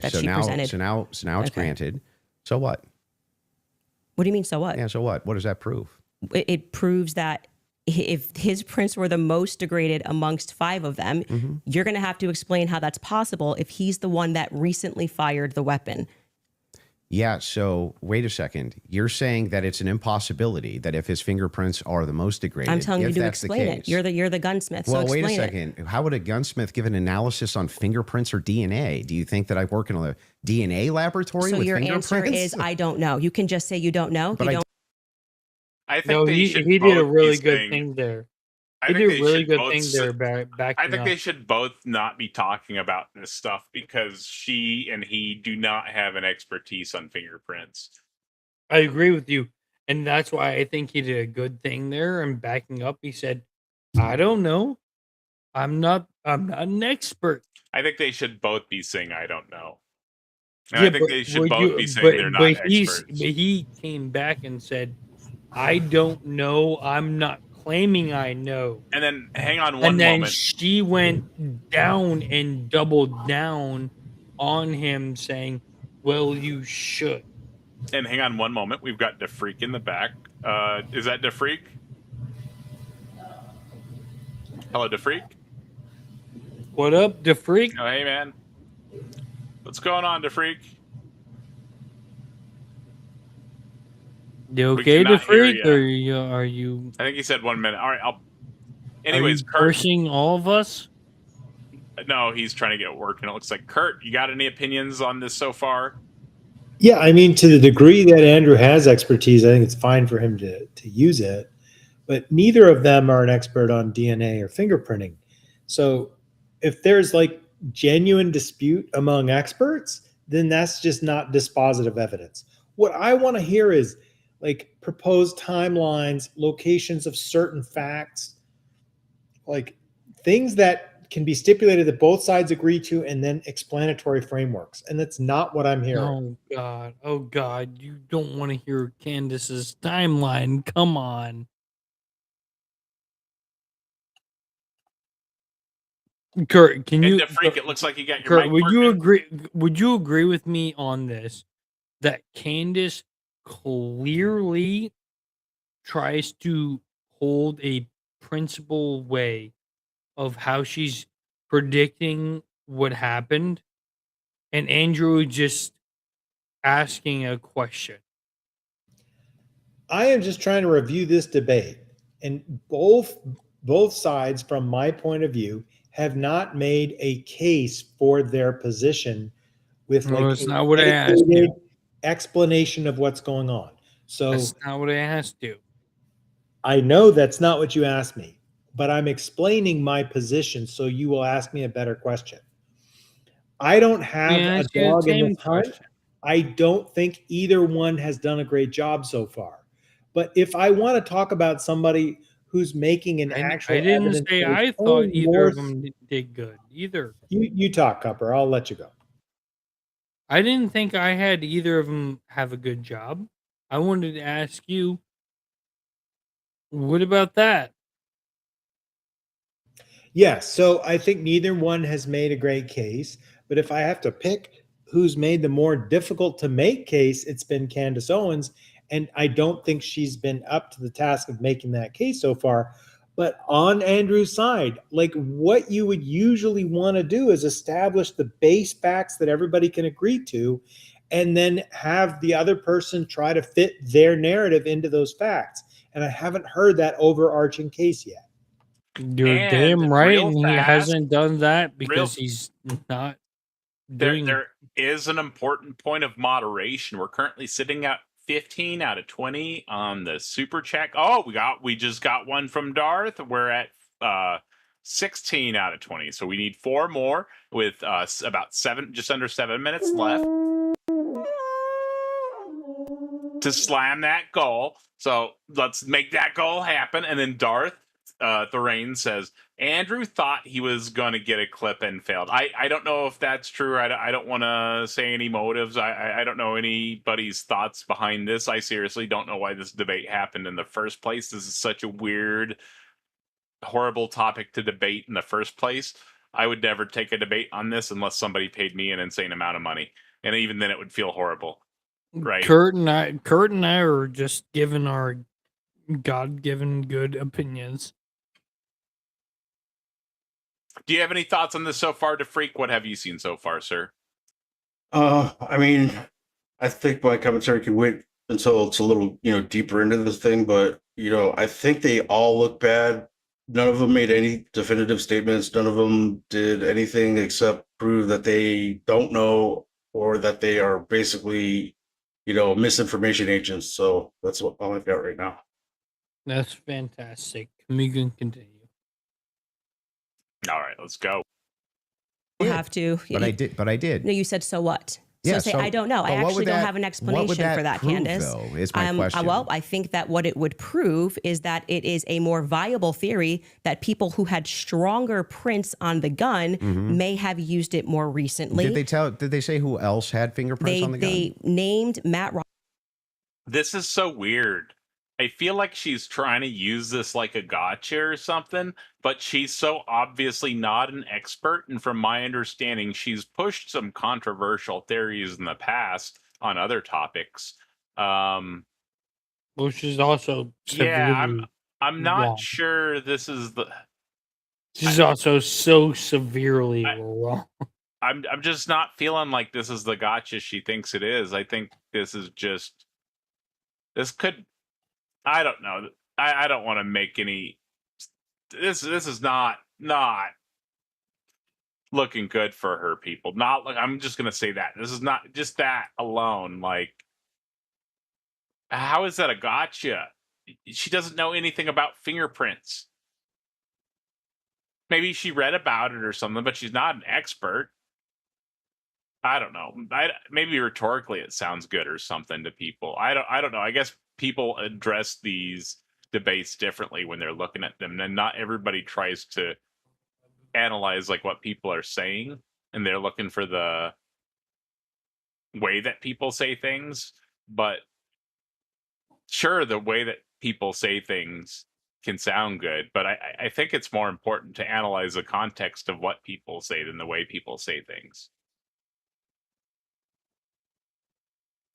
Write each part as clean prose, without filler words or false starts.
that she presented. So now it's granted. So what? What do you mean, so what? Yeah, so what? What does that prove? It proves that if his prints were the most degraded amongst 5 of them, you're going to have to explain how that's possible if he's the one that recently fired the weapon. Yeah, so wait a second. You're saying that it's an impossibility that if his fingerprints are the most degraded, I'm telling you to explain it. You're the gunsmith. Well, so wait a explain second. How would a gunsmith give an analysis on fingerprints or DNA? Do you think that I work in a DNA laboratory So with your fingerprints? answer is I don't know. You can just say you don't know. But you don't. I think No, they he should did a both really be good saying- thing there. I He think did a they really should good both thing s- there. Backing I think up. they should both not be talking about this stuff because she and he do not have an expertise on fingerprints. I agree with you, and that's why I think he did a good thing there. And backing up, he said, "I don't know. I'm not an expert." I think they should both be saying I don't know. And Yeah, I think but they should would both you- be saying they're not but experts. he came back and said, "I don't know. I'm not claiming I know." And then hang on one And then moment. she went down and doubled down on him, saying, "Well, you should." And hang on one moment. We've got DeFreak in the back. Is that DeFreak? Hello, DeFreak? What up, DeFreak? Oh, hey, man. What's going on, DeFreak? You We okay, cannot hear DeFreak? Or are you? I think he said 1 minute. All right, Anyways, Anyways, Kurt. cursing all of us. No, he's trying to get work, and it looks like Kurt. You got any opinions on this so far? Yeah, I mean, to the degree that Andrew has expertise, I think it's fine for him to use it. But neither of them are an expert on DNA or fingerprinting. So if there's like genuine dispute among experts, then that's just not dispositive evidence. What I want to hear is like proposed timelines, locations of certain facts, like things that can be stipulated that both sides agree to, and then explanatory frameworks. And that's not what I'm hearing. Oh God, you don't want to hear Candace's timeline. Come on. Kurt, can you? DeFreak, it looks like you got your Kurt, mic would you working. agree? Would you agree with me on this? That Candace clearly tries to hold a principle way of how she's predicting what happened, and Andrew just asking a question. I am just trying to review this debate, and both sides, from my point of view, have not made a case for their position with No, like that's not what I asked you. explanation of what's going on. So That's not what I asked you. I know that's not what you asked me, but I'm explaining my position so you will ask me a better question. I don't have a dog in this hunt. I don't think either one has done a great job so far. But if I want to talk about somebody who's making an actual, I didn't say I thought either of them did good either. You talk, Cupper. I'll let you go. I didn't think I had either of them have a good job. I wanted to ask you, what about that? Yes, so I think neither one has made a great case. But if I have to pick who's made the more difficult to make case, it's been Candace Owens. And I don't think she's been up to the task of making that case so far. But on Andrew's side, like what you would usually want to do is establish the base facts that everybody can agree to, and then have the other person try to fit their narrative into those facts. And I haven't heard that overarching case yet. You're damn right, and he hasn't done that because he's not doing. There is an important point of moderation. We're currently sitting at 15 out of 20 on the super check. Oh, we just got one from Darth. We're at 16 out of 20. So we need 4 more with about just under 7 minutes left to slam that goal. So let's make that goal happen. And then Darth Thorane says, Andrew thought he was going to get a clip and failed. I don't know if that's true. I don't want to say any motives. I don't know anybody's thoughts behind this. I seriously don't know why this debate happened in the first place. This is such a weird, horrible topic to debate in the first place. I would never take a debate on this unless somebody paid me an insane amount of money, and even then, it would feel horrible, right? Kurt and I are just giving our God-given good opinions. Do you have any thoughts on this so far, DeFreak? What have you seen so far, sir? I mean, I think my commentary can wait until it's a little, deeper into this thing, but, I think they all look bad. None of them made any definitive statements. None of them did anything except prove that they don't know or that they are basically, misinformation agents. So that's what all I've got right now. That's fantastic. We can continue. All right, let's go. You have to. But I did. No, you said so what? So Yeah, say, so- I don't know. I but what actually would don't that- have an what would explanation that for that, prove, Candace. though, is my question. Well, I think that what it would prove is that it is a more viable theory that people who had stronger prints on the gun may have used it more recently. Did they say who else had fingerprints on the gun? They named Matt Ross. This is so weird. I feel like she's trying to use this like a gotcha or something, but she's so obviously not an expert. And from my understanding, she's pushed some controversial theories in the past on other topics. Well, she's also severely I'm not wrong. sure this is the. She's also so severely wrong. I'm just not feeling like this is the gotcha she thinks it is. I think this is just. This could. I don't know. I don't want to make any. This is not looking good for her, people. Not like I'm just gonna say that. This is not just that alone. Like, how is that a gotcha? She doesn't know anything about fingerprints. Maybe she read about it or something, but she's not an expert. I don't know. Maybe rhetorically it sounds good or something to people. I don't know. I guess people address these debates differently when they're looking at them, and not everybody tries to analyze like what people are saying, and they're looking for the way that people say things. But sure, the way that people say things can sound good, but I think it's more important to analyze the context of what people say than the way people say things.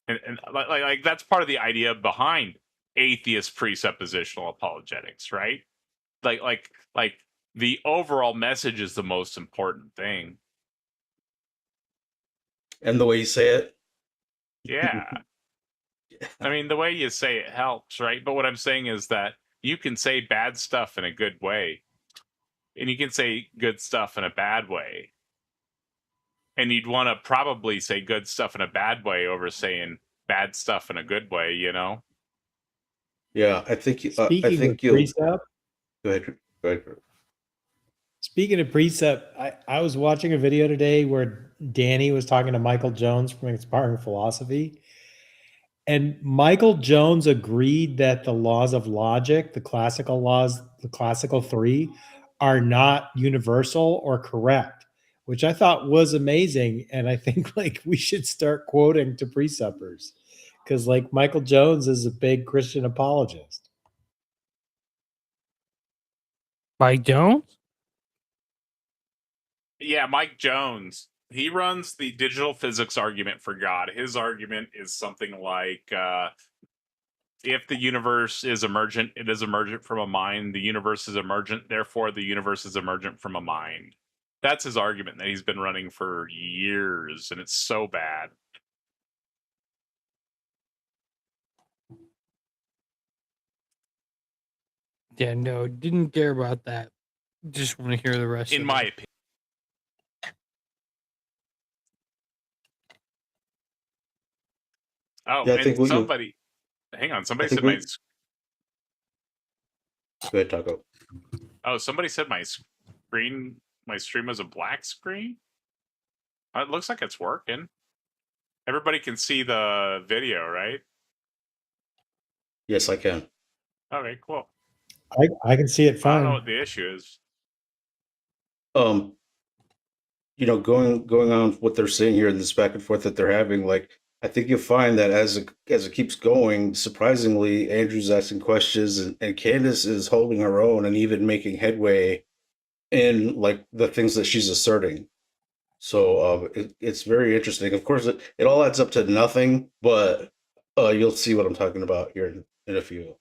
And like that's part of the idea behind atheist presuppositional apologetics, right? Like the overall message is the most important thing. And the way you say it. Yeah. I mean, the way you say it helps, right? But what I'm saying is that you can say bad stuff in a good way, and you can say good stuff in a bad way. And you'd want to probably say good stuff in a bad way over saying bad stuff in a good way, you know? Yeah, I think Speaking of precept, Go ahead. speaking of precept, I was watching a video today where Danny was talking to Michael Jones from Inspiring Philosophy. And Michael Jones agreed that the laws of logic, the classical laws, the classical three, are not universal or correct, which I thought was amazing. And I think like we should start quoting to preceptors because like Michael Jones is a big Christian apologist. Mike Jones? Yeah, Mike Jones. He runs the digital physics argument for God. His argument is something like if the universe is emergent, it is emergent from a mind. The universe is emergent, therefore the universe is emergent from a mind. That's his argument that he's been running for years, and it's so bad. Yeah, no, didn't care about that. Just want to hear the rest In of my it. opinion. Oh, Yeah, I and think somebody, hang on, somebody think said my. Go ahead, Taco. Oh, somebody said my stream was a black screen. It looks like it's working. Everybody can see the video, right? Yes, I can. Okay, cool. I can see it I don't fine. know what the issue is. Going on what they're saying here, this back and forth that they're having, like I think you'll find that as it keeps going, surprisingly, Andrew's asking questions and Candace is holding her own and even making headway in like the things that she's asserting. So it's very interesting. Of course, it all adds up to nothing, but you'll see what I'm talking about here in a few.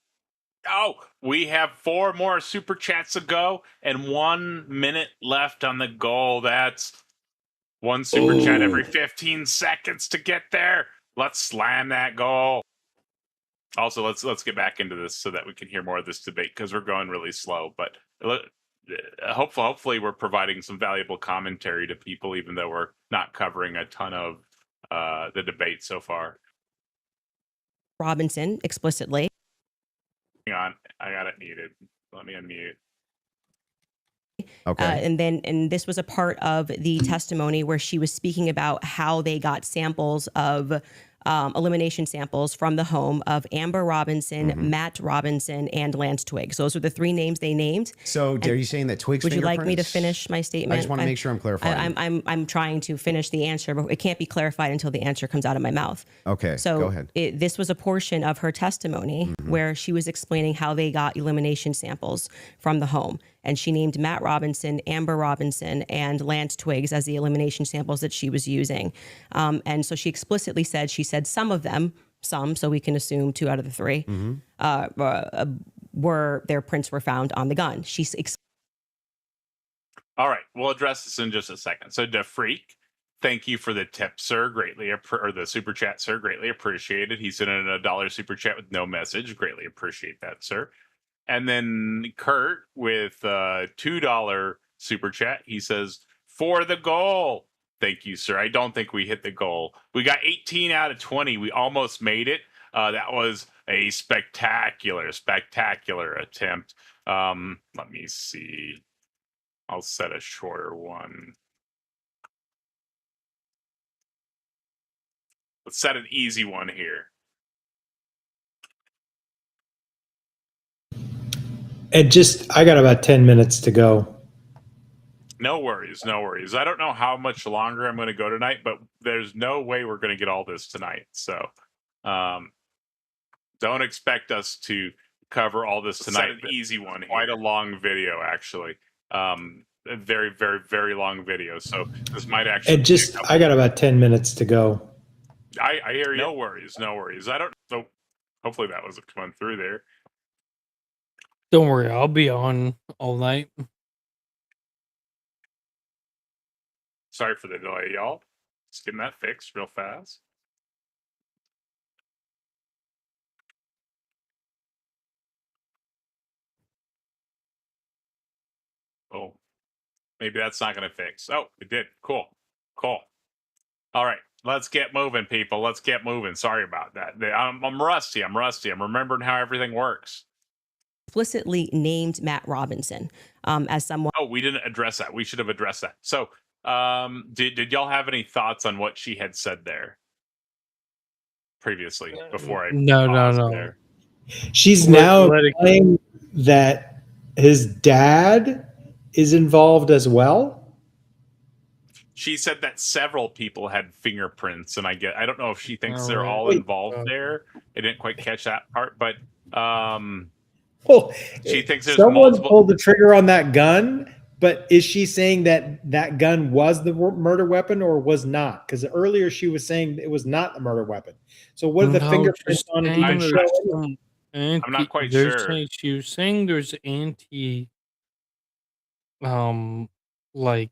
Oh, we have 4 more super chats to go and 1 minute left on the goal. That's 1 super chat every 15 seconds to get there. Let's slam that goal. Also, let's get back into this so that we can hear more of this debate because we're going really slow. But hopefully we're providing some valuable commentary to people, even though we're not covering a ton of the debate so far. Robinson explicitly. Hang on, I got it muted. Let me unmute. Okay. And this was a part of the testimony where she was speaking about how they got samples of elimination samples from the home of Amber Robinson, Matt Robinson, and Lance Twiggs. Those are the 3 names they named. So are you saying that Twiggs? Would you like me to fingerprints- finish my statement? I just want to make sure I'm clarifying. I'm trying to finish the answer, but it can't be clarified until the answer comes out of my mouth. Okay, So go ahead. this was a portion of her testimony where she was explaining how they got elimination samples from the home. And she named Matt Robinson, Amber Robinson, and Lance Twiggs as the elimination samples that she was using. And so she explicitly said, some of them, so we can assume 2 out of the 3, were their prints were found on the gun. All right, we'll address this in just a second. So, DeFreak, thank you for the tip, sir. Or the super chat, sir. Greatly appreciated. He sent in a $1 super chat with no message. Greatly appreciate that, sir. And then Kurt with a $2 super chat. He says, for the goal. Thank you, sir. I don't think we hit the goal. We got 18 out of 20. We almost made it. That was a spectacular attempt. Let me see. I'll set a shorter one. Let's set an easy one here. And I got about 10 minutes to go. No worries. I don't know how much longer I'm going to go tonight, but there's no way we're going to get all this tonight. So don't expect us to cover all this tonight. Set an easy one. Quite a long video, actually. A very, very, very long video. So this might actually. And I got about 10 minutes to go. I hear you. No worries. I don't know. Hopefully that wasn't coming through there. Don't worry, I'll be on all night. Sorry for the delay, y'all. Just getting that fixed real fast. Oh, maybe that's not going to fix. Oh, it did. Cool. All right, let's get moving, people. Let's get moving. Sorry about that. I'm rusty. I'm remembering how everything works. Explicitly named Matt Robinson as someone. Oh, we didn't address that. We should have addressed that. So, did y'all have any thoughts on what she had said there previously before I No. there? She's now claiming that his dad is involved as well. She said that several people had fingerprints, and I don't know if she thinks they're all involved there. I didn't quite catch that part, but she thinks there's someone pulled the trigger on that gun. But is she saying that gun was the murder weapon or was not? Because earlier she was saying it was not the murder weapon. So what are the fingerprints on it even show? I'm not quite sure. She was saying there's like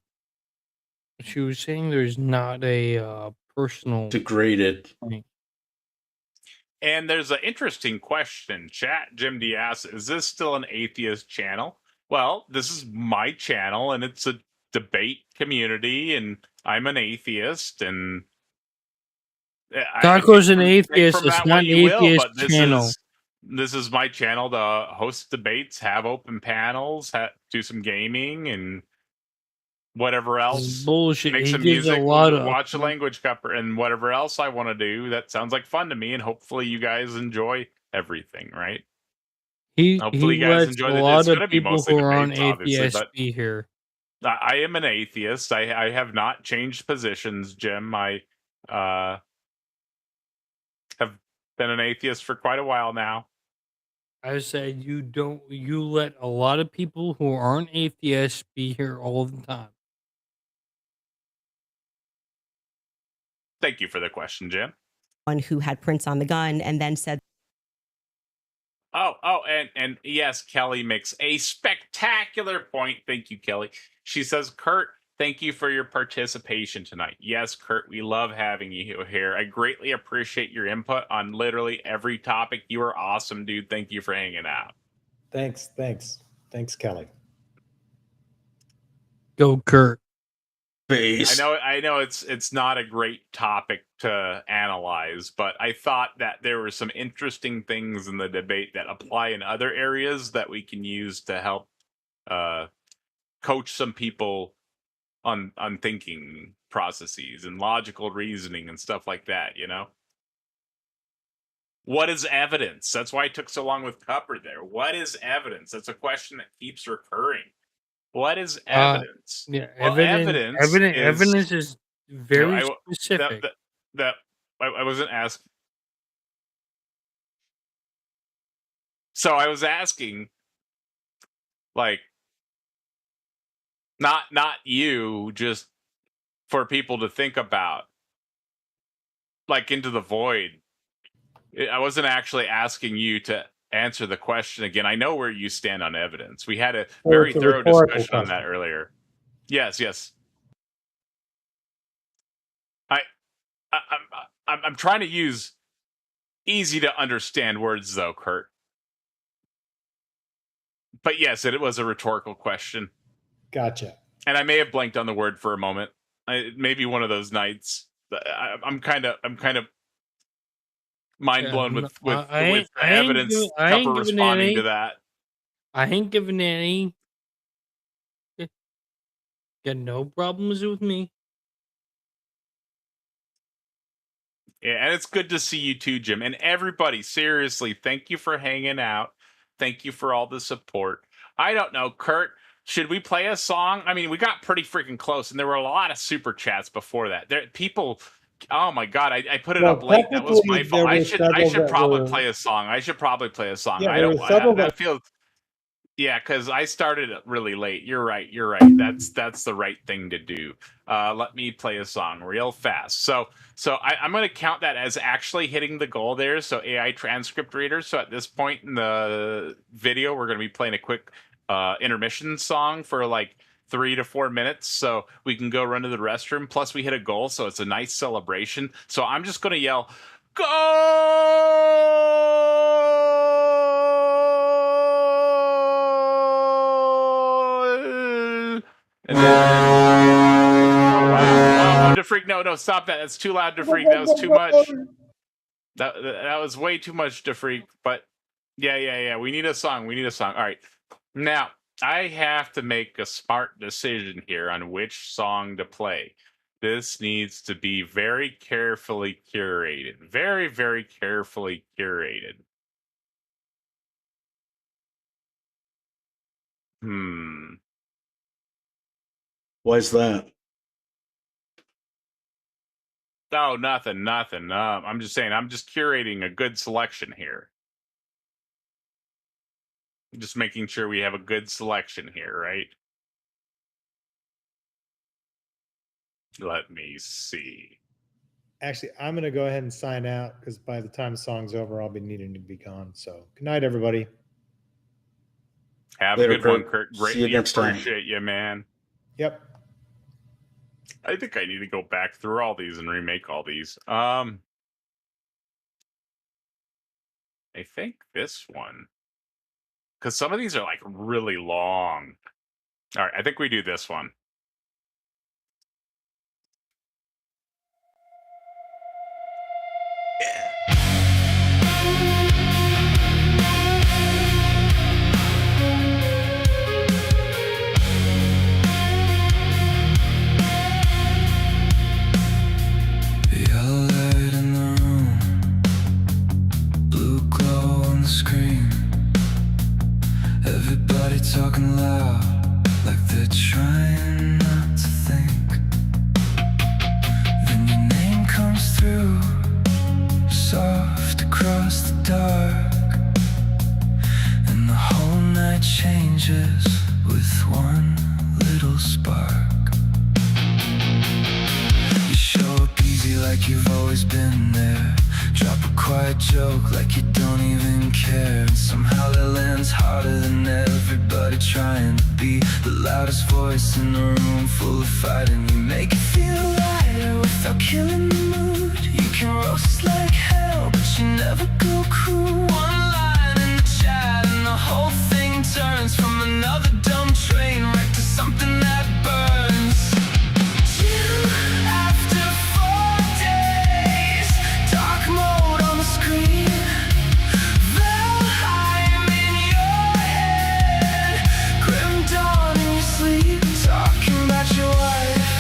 she was saying there's not a personal degraded. And there's an interesting question. Chat, Jim D asks, is this still an atheist channel? Well, this is my channel, and it's a debate community, and I'm an atheist, and Taco's an atheist. It's not an atheist channel. This is my channel to host debates, have open panels, do some gaming, and whatever else. Bullshit. Make some music, watch a language cover, and whatever else I want to do. That sounds like fun to me, and hopefully you guys enjoy everything, right? Hopefully you guys enjoy a lot of people who are on atheist be here. I am an atheist. I have not changed positions, Jim. I have been an atheist for quite a while now. I said you let a lot of people who aren't atheists be here all the time. Thank you for the question, Jim. One who had prints on the gun and then said And yes, Kelly makes a spectacular point. Thank you, Kelly. She says, Kurt, thank you for your participation tonight. Yes, Kurt, we love having you here. I greatly appreciate your input on literally every topic. You are awesome, dude. Thank you for hanging out. Thanks, Kelly. Go, Kirk. Base. I know it's not a great topic to analyze, but I thought that there were some interesting things in the debate that apply in other areas that we can use to help coach some people on thinking processes and logical reasoning and stuff like that, you know? What is evidence? That's why it took so long with Cupper there. What is evidence? That's a question that keeps recurring. What is evidence? Yeah, Well, evidence is very specific. I wasn't asking. So I was asking, like, not you, just for people to think about, like, into the void. I wasn't actually asking you to answer the question again. I know where you stand on evidence. We had a very thorough discussion on that earlier. Yes. I'm trying to use easy to understand words, though, Kurt. But yes, it was a rhetorical question. Gotcha. And I may have blanked on the word for a moment. Maybe one of those nights. I'm kind of mind blown with the evidence Cupper responding to that. I ain't giving any. Got no problems with me. Yeah, and it's good to see you too, Jim. And everybody, seriously, thank you for hanging out. Thank you for all the support. I don't know, Kurt, should we play a song? I mean, we got pretty freaking close, and there were a lot of super chats before that. People, oh my god, I put it up late. That was my fault. I should probably play a song. Yeah, I feel. Yeah, because I started it really late. You're right. That's the right thing to do. Let me play a song real fast. So I'm going to count that as actually hitting the goal there. So AI transcript readers. So at this point in the video, we're going to be playing a quick intermission song for like 3 to 4 minutes. So we can go run to the restroom. Plus we hit a goal. So it's a nice celebration. So I'm just going to yell, "Goal!" And then, wow, DeFreak, no, stop that. That's too loud, DeFreak. That was too much. That was way too much, DeFreak. But yeah. We need a song. All right. Now, I have to make a smart decision here on which song to play. This needs to be very carefully curated. Very, very carefully curated. Why is that? Oh, nothing. I'm just saying, I'm just curating a good selection here. Just making sure we have a good selection here, right? Let me see. Actually, I'm going to go ahead and sign out because by the time the song's over, I'll be needing to be gone. So good night, everybody. Have Later, a good one, Kurt. Kurt. See you Greatly next time. appreciate you, man. Yep. I think I need to go back through all these and remake all these. I think this one, because some of these are like really long. All right, I think we do this one. Yellow light in the room, blue glow on the screen. Everybody talking loud, like they're trying white joke like you don't even care. And somehow that lands harder than everybody trying to be the loudest voice in a room full of fighting. You make it feel lighter without killing the mood. You can roast like hell, but you never go cruel. One line in the chat and the whole thing turns from another dumb train wreck to something that burns. Chill after 4 days, dark mode on the screen. Valheim in your head, grim dawn in your sleep. Talking about your wife,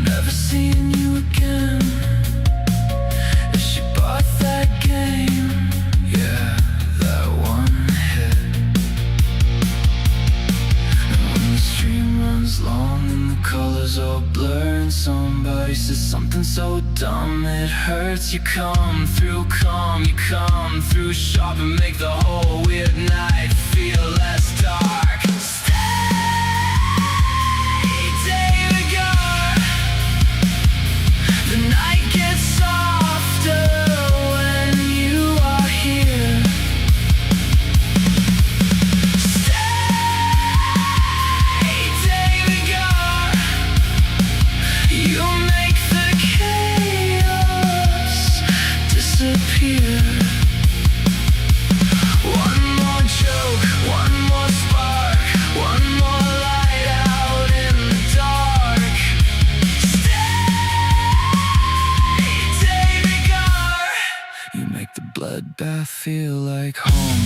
never seeing you again. If she bought that game, yeah, that one hit. And when the stream runs long and the colors all blur, and somebody says something so dumb it hurts, you come through calm, you come through sharp and make the whole weird night feel less dark. Stay, David Garr. The night gets softer when you are here. Stay, David Garr. You make the chaos disappear. One more joke, one more spark, one more light out in the dark. Stay, David Garr. You make the bloodbath feel like home.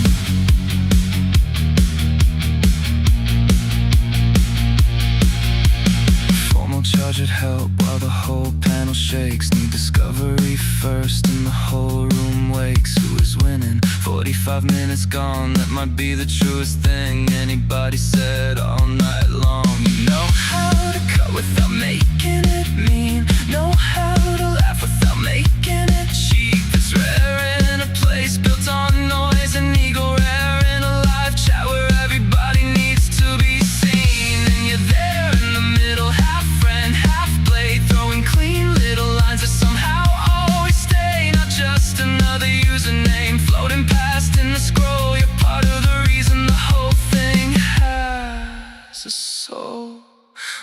Formal charge at help while the whole panel shakes. Need discovery first and the whole room wakes. Who is winning? 45 minutes gone, that might be the truest thing anybody said all night long. You know how to cut without making it mean. Know how to laugh without making it cheap. It's rare in a place built on noise and ego, rare in a live chat where everybody needs to be seen. And you're there in the middle, half friend, half blade, throwing clean little lines that somehow always stay. Not just another username floating past in the scroll. You're part of the reason the whole thing has a soul.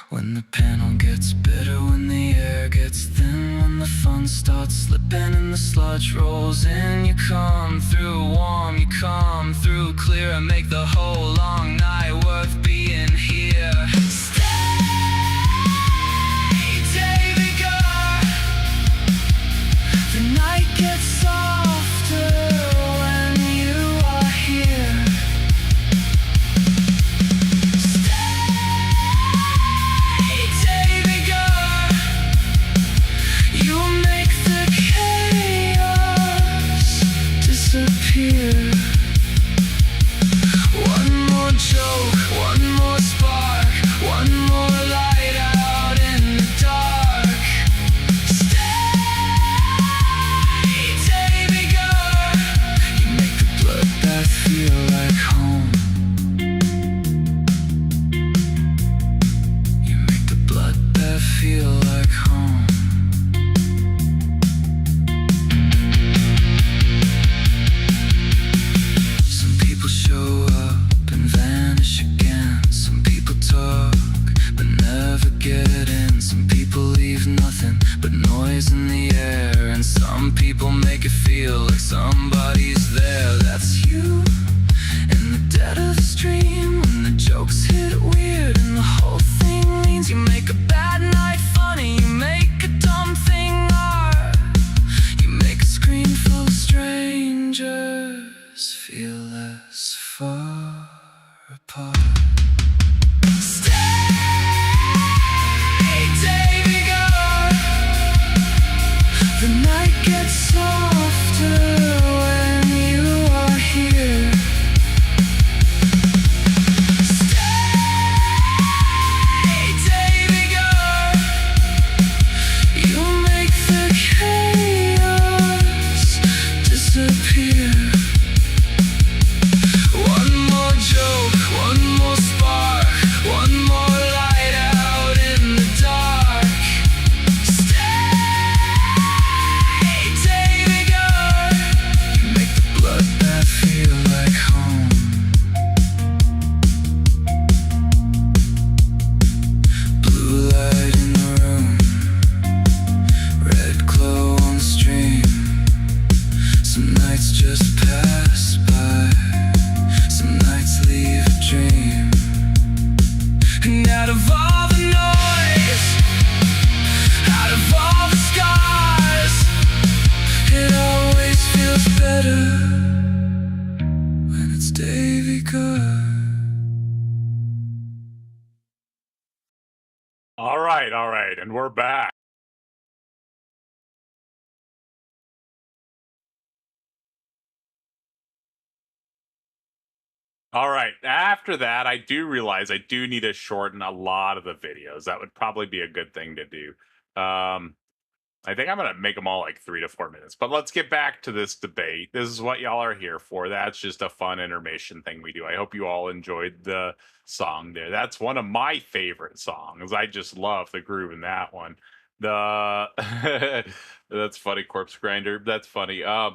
When the panel gets bitter, when the air gets thin, when the fun starts slipping and the sludge rolls in, you come through warm, you come through clear, and make the whole long night worth being here. Stay, David Garr. The night gets softer when you are here. Stay, David Garr. You make the chaos disappear. One more joke, one more spark, one more light out in the dark. Stay, David Garr. You make the bloodbath feel like home. You make the bloodbath feel like home. Some people show up and vanish again. Some people talk but never get in. Some people leave nothing but noise in the air. And some people make it feel like somebody's there. That's you in the dead of the stream, when the jokes hit weird and the whole thing leans. You make a bad night funny, you make a dumb thing art. You make a screen full of strangers feel less far apart. Stay, David Garr. The night gets softer when you are here. Stay, David Garr. You make the chaos disappear. One more joke, one more spark, one more light out in the dark. Stay, David And we're back. All right. After that, I do realize I do need to shorten a lot of the videos. That would probably be a good thing to do. I think I'm going to make them all like 3 to 4 minutes. But let's get back to this debate. This is what y'all are here for. That's just a fun intermission thing we do. I hope you all enjoyed the song there. That's one of my favorite songs. I just love the groove in that one. That's funny, Corpse Grinder. That's funny. Yeah,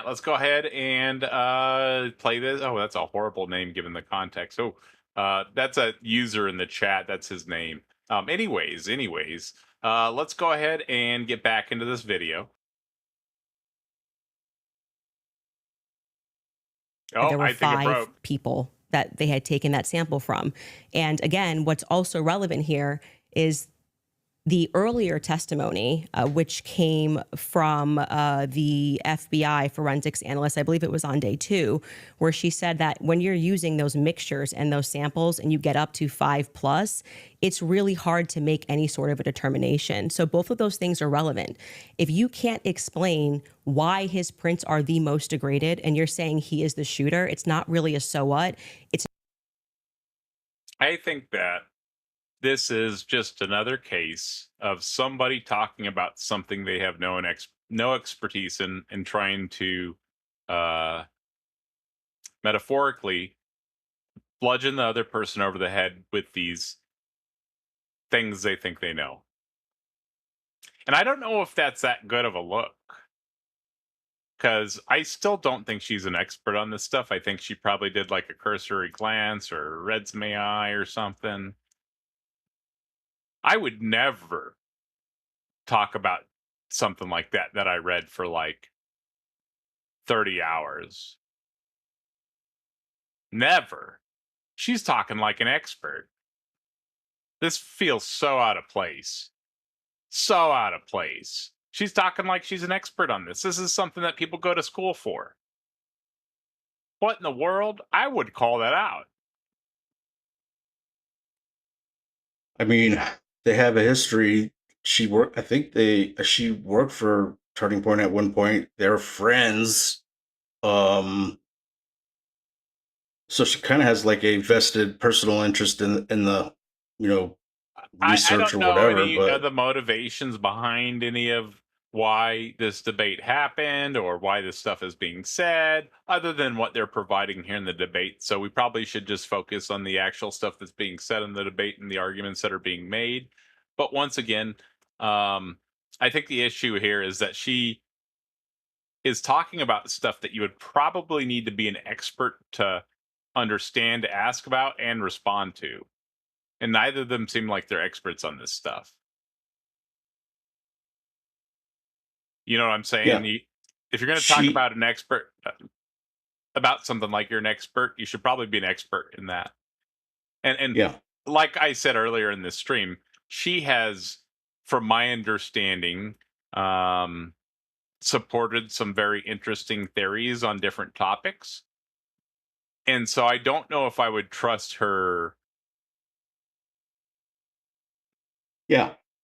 let's go ahead and play this. Oh, that's a horrible name given the context. Oh, that's a user in the chat. That's his name. Anyways, let's go ahead and get back into this video. Oh, there were I think it 5 broke. people that they had taken that sample from. And again, what's also relevant here is the earlier testimony, which came from the FBI forensics analyst, I believe it was on day 2, where she said that when you're using those mixtures and those samples and you get up to 5+, it's really hard to make any sort of a determination. So both of those things are relevant. If you can't explain why his prints are the most degraded and you're saying he is the shooter, it's not really a so what. I think that this is just another case of somebody talking about something they have no expertise in, and trying to metaphorically bludgeon the other person over the head with these things they think they know. And I don't know if that's that good of a look, because I still don't think she's an expert on this stuff. I think she probably did like a cursory glance or read some AI or something. I would never talk about something like that I read for like 30 hours. Never. She's talking like an expert. This feels so out of place. So out of place. She's talking like she's an expert on this. This is something that people go to school for. What in the world? I would call that out. I mean, they have a history. She worked. I think she worked for Turning Point at one point. They're friends. So she kind of has like a vested personal interest in the, research I don't or know whatever. any But of the motivations behind any of why this debate happened or why this stuff is being said, other than what they're providing here in the debate. So we probably should just focus on the actual stuff that's being said in the debate and the arguments that are being made. But once again, I think the issue here is that she is talking about stuff that you would probably need to be an expert to understand, to ask about, and respond to. And neither of them seem like they're experts on this stuff. You know what I'm saying? Yeah. If you're going to talk about an expert, about something like you're an expert, you should probably be an expert in that. And yeah, like I said earlier in this stream, she has, from my understanding, supported some very interesting theories on different topics. And so I don't know if I would trust her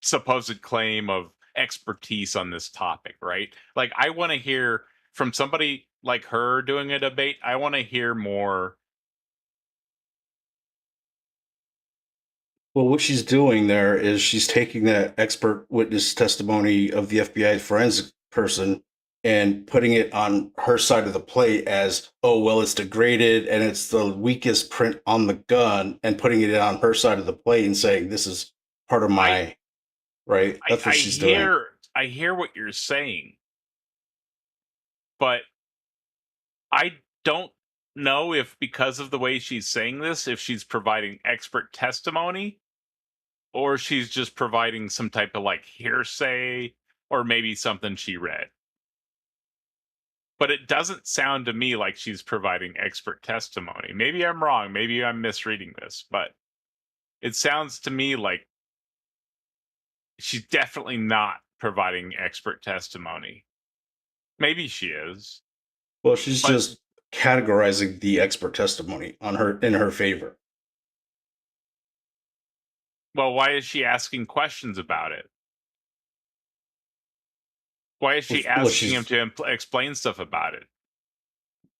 supposed claim of expertise on this topic, right? Like, I want to hear from somebody like her doing a debate. I want to hear more. Well, what she's doing there is she's taking that expert witness testimony of the FBI forensic person and putting it on her side of the plate as, oh, well, it's degraded and it's the weakest print on the gun, and putting it on her side of the plate and saying, this is part of my, right? That's what she's doing. I hear what you're saying, but I don't know if, because of the way she's saying this, if she's providing expert testimony or she's just providing some type of like hearsay or maybe something she read. But it doesn't sound to me like she's providing expert testimony. Maybe I'm wrong. Maybe I'm misreading this, but it sounds to me like she's definitely not providing expert testimony. Maybe she is. Well, she's just categorizing the expert testimony in her favor. Well, why is she asking questions about it? Why is she Well, asking him to explain stuff about it?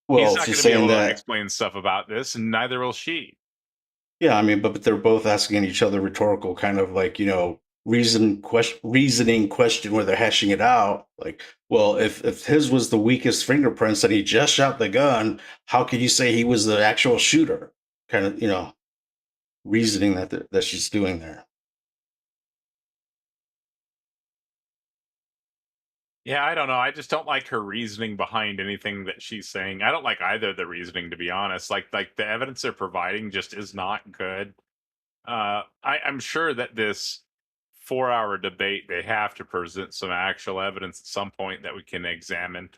He's not she's going to be saying able to that. explain stuff about this, and neither will she. Yeah, I mean, but they're both asking each other rhetorical kind of like, reasoning question where they're hashing it out. Like, well, if his was the weakest fingerprints and he just shot the gun, how could you say he was the actual shooter? Kind of, reasoning that she's doing there. Yeah, I don't know. I just don't like her reasoning behind anything that she's saying. I don't like either of the reasoning, to be honest. Like the evidence they're providing just is not good. I'm sure that this 4-hour debate, they have to present some actual evidence at some point that we can examine.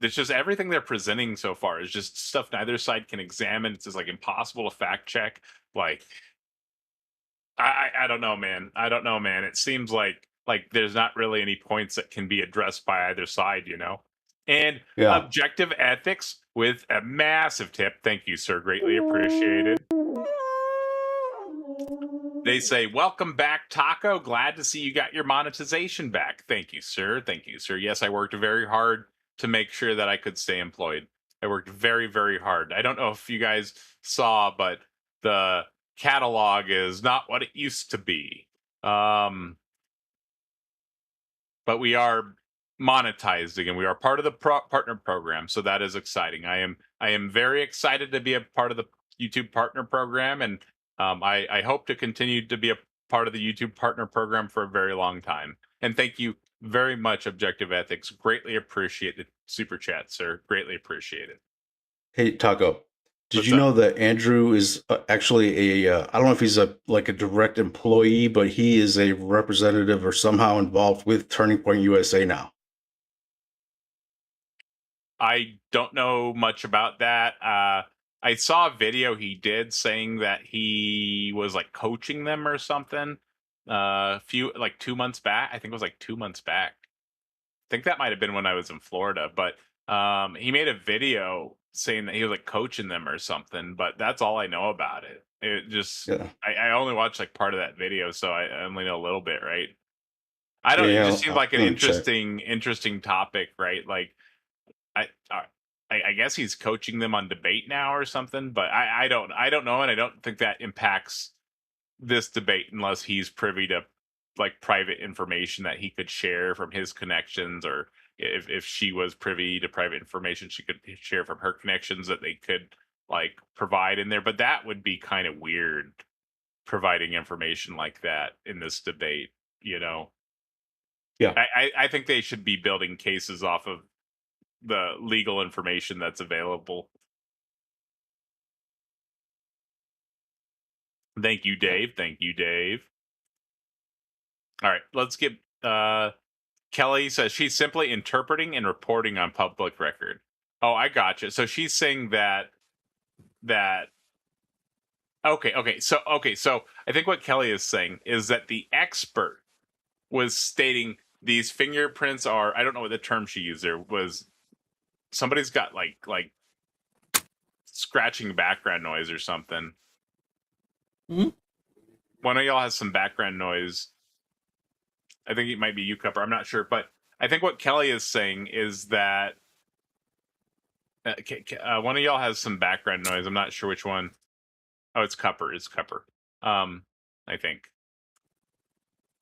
It's just everything they're presenting so far is just stuff neither side can examine. It's just like impossible to fact check. Like, I don't know, man. I don't know, man. It seems like there's not really any points that can be addressed by either side, And Yeah. objective ethics with a massive tip. Thank you, sir. Greatly appreciated. They say, "Welcome back, Taco. Glad to see you got your monetization back." Thank you, sir. Thank you, sir. Yes, I worked very hard to make sure that I could stay employed. I worked very, very hard. I don't know if you guys saw, but the catalog is not what it used to be. But we are monetized again. We are part of the partner program, so that is exciting. I am very excited to be a part of the YouTube partner program, and I hope to continue to be a part of the YouTube partner program for a very long time. And thank you very much, Objective Ethics. Greatly appreciate the super chat, sir. Greatly appreciate it. Hey, Taco, did What's you up? know that Andrew is actually I don't know if he's a direct employee, but he is a representative or somehow involved with Turning Point USA now? I don't know much about that. I saw a video he did saying that he was like coaching them or something. Few 2 months back. I think it was like 2 months back. I think that might have been when I was in Florida, but he made a video saying that he was like coaching them or something. But that's all I know about it. It just Yeah. I only watched like part of that video, so I only know a little bit, right? I don't. It Yeah, just seems like an let me check. interesting topic, right? Like I, I I guess he's coaching them on debate now or something, but I don't know, and I don't think that impacts this debate unless he's privy to like private information that he could share from his connections, or if she was privy to private information she could share from her connections that they could like provide in there. But that would be kind of weird, providing information like that in this debate, you know. Yeah. I think they should be building cases off of the legal information that's available. Thank you, Dave. Thank you, Dave. All right, let's get Kelly says she's simply interpreting and reporting on public record. Oh, I gotcha. So she's saying that okay, so I think what Kelly is saying is that the expert was stating these fingerprints are, I don't know what the term she used there was, somebody's got like scratching background noise or something. Hmm? One of y'all has some background noise. I think it might be you, Cupper. I'm not sure, but I think what Kelly is saying is that one of y'all has some background noise. I'm not sure which one. Oh, it's Cupper. It's Cupper. I think.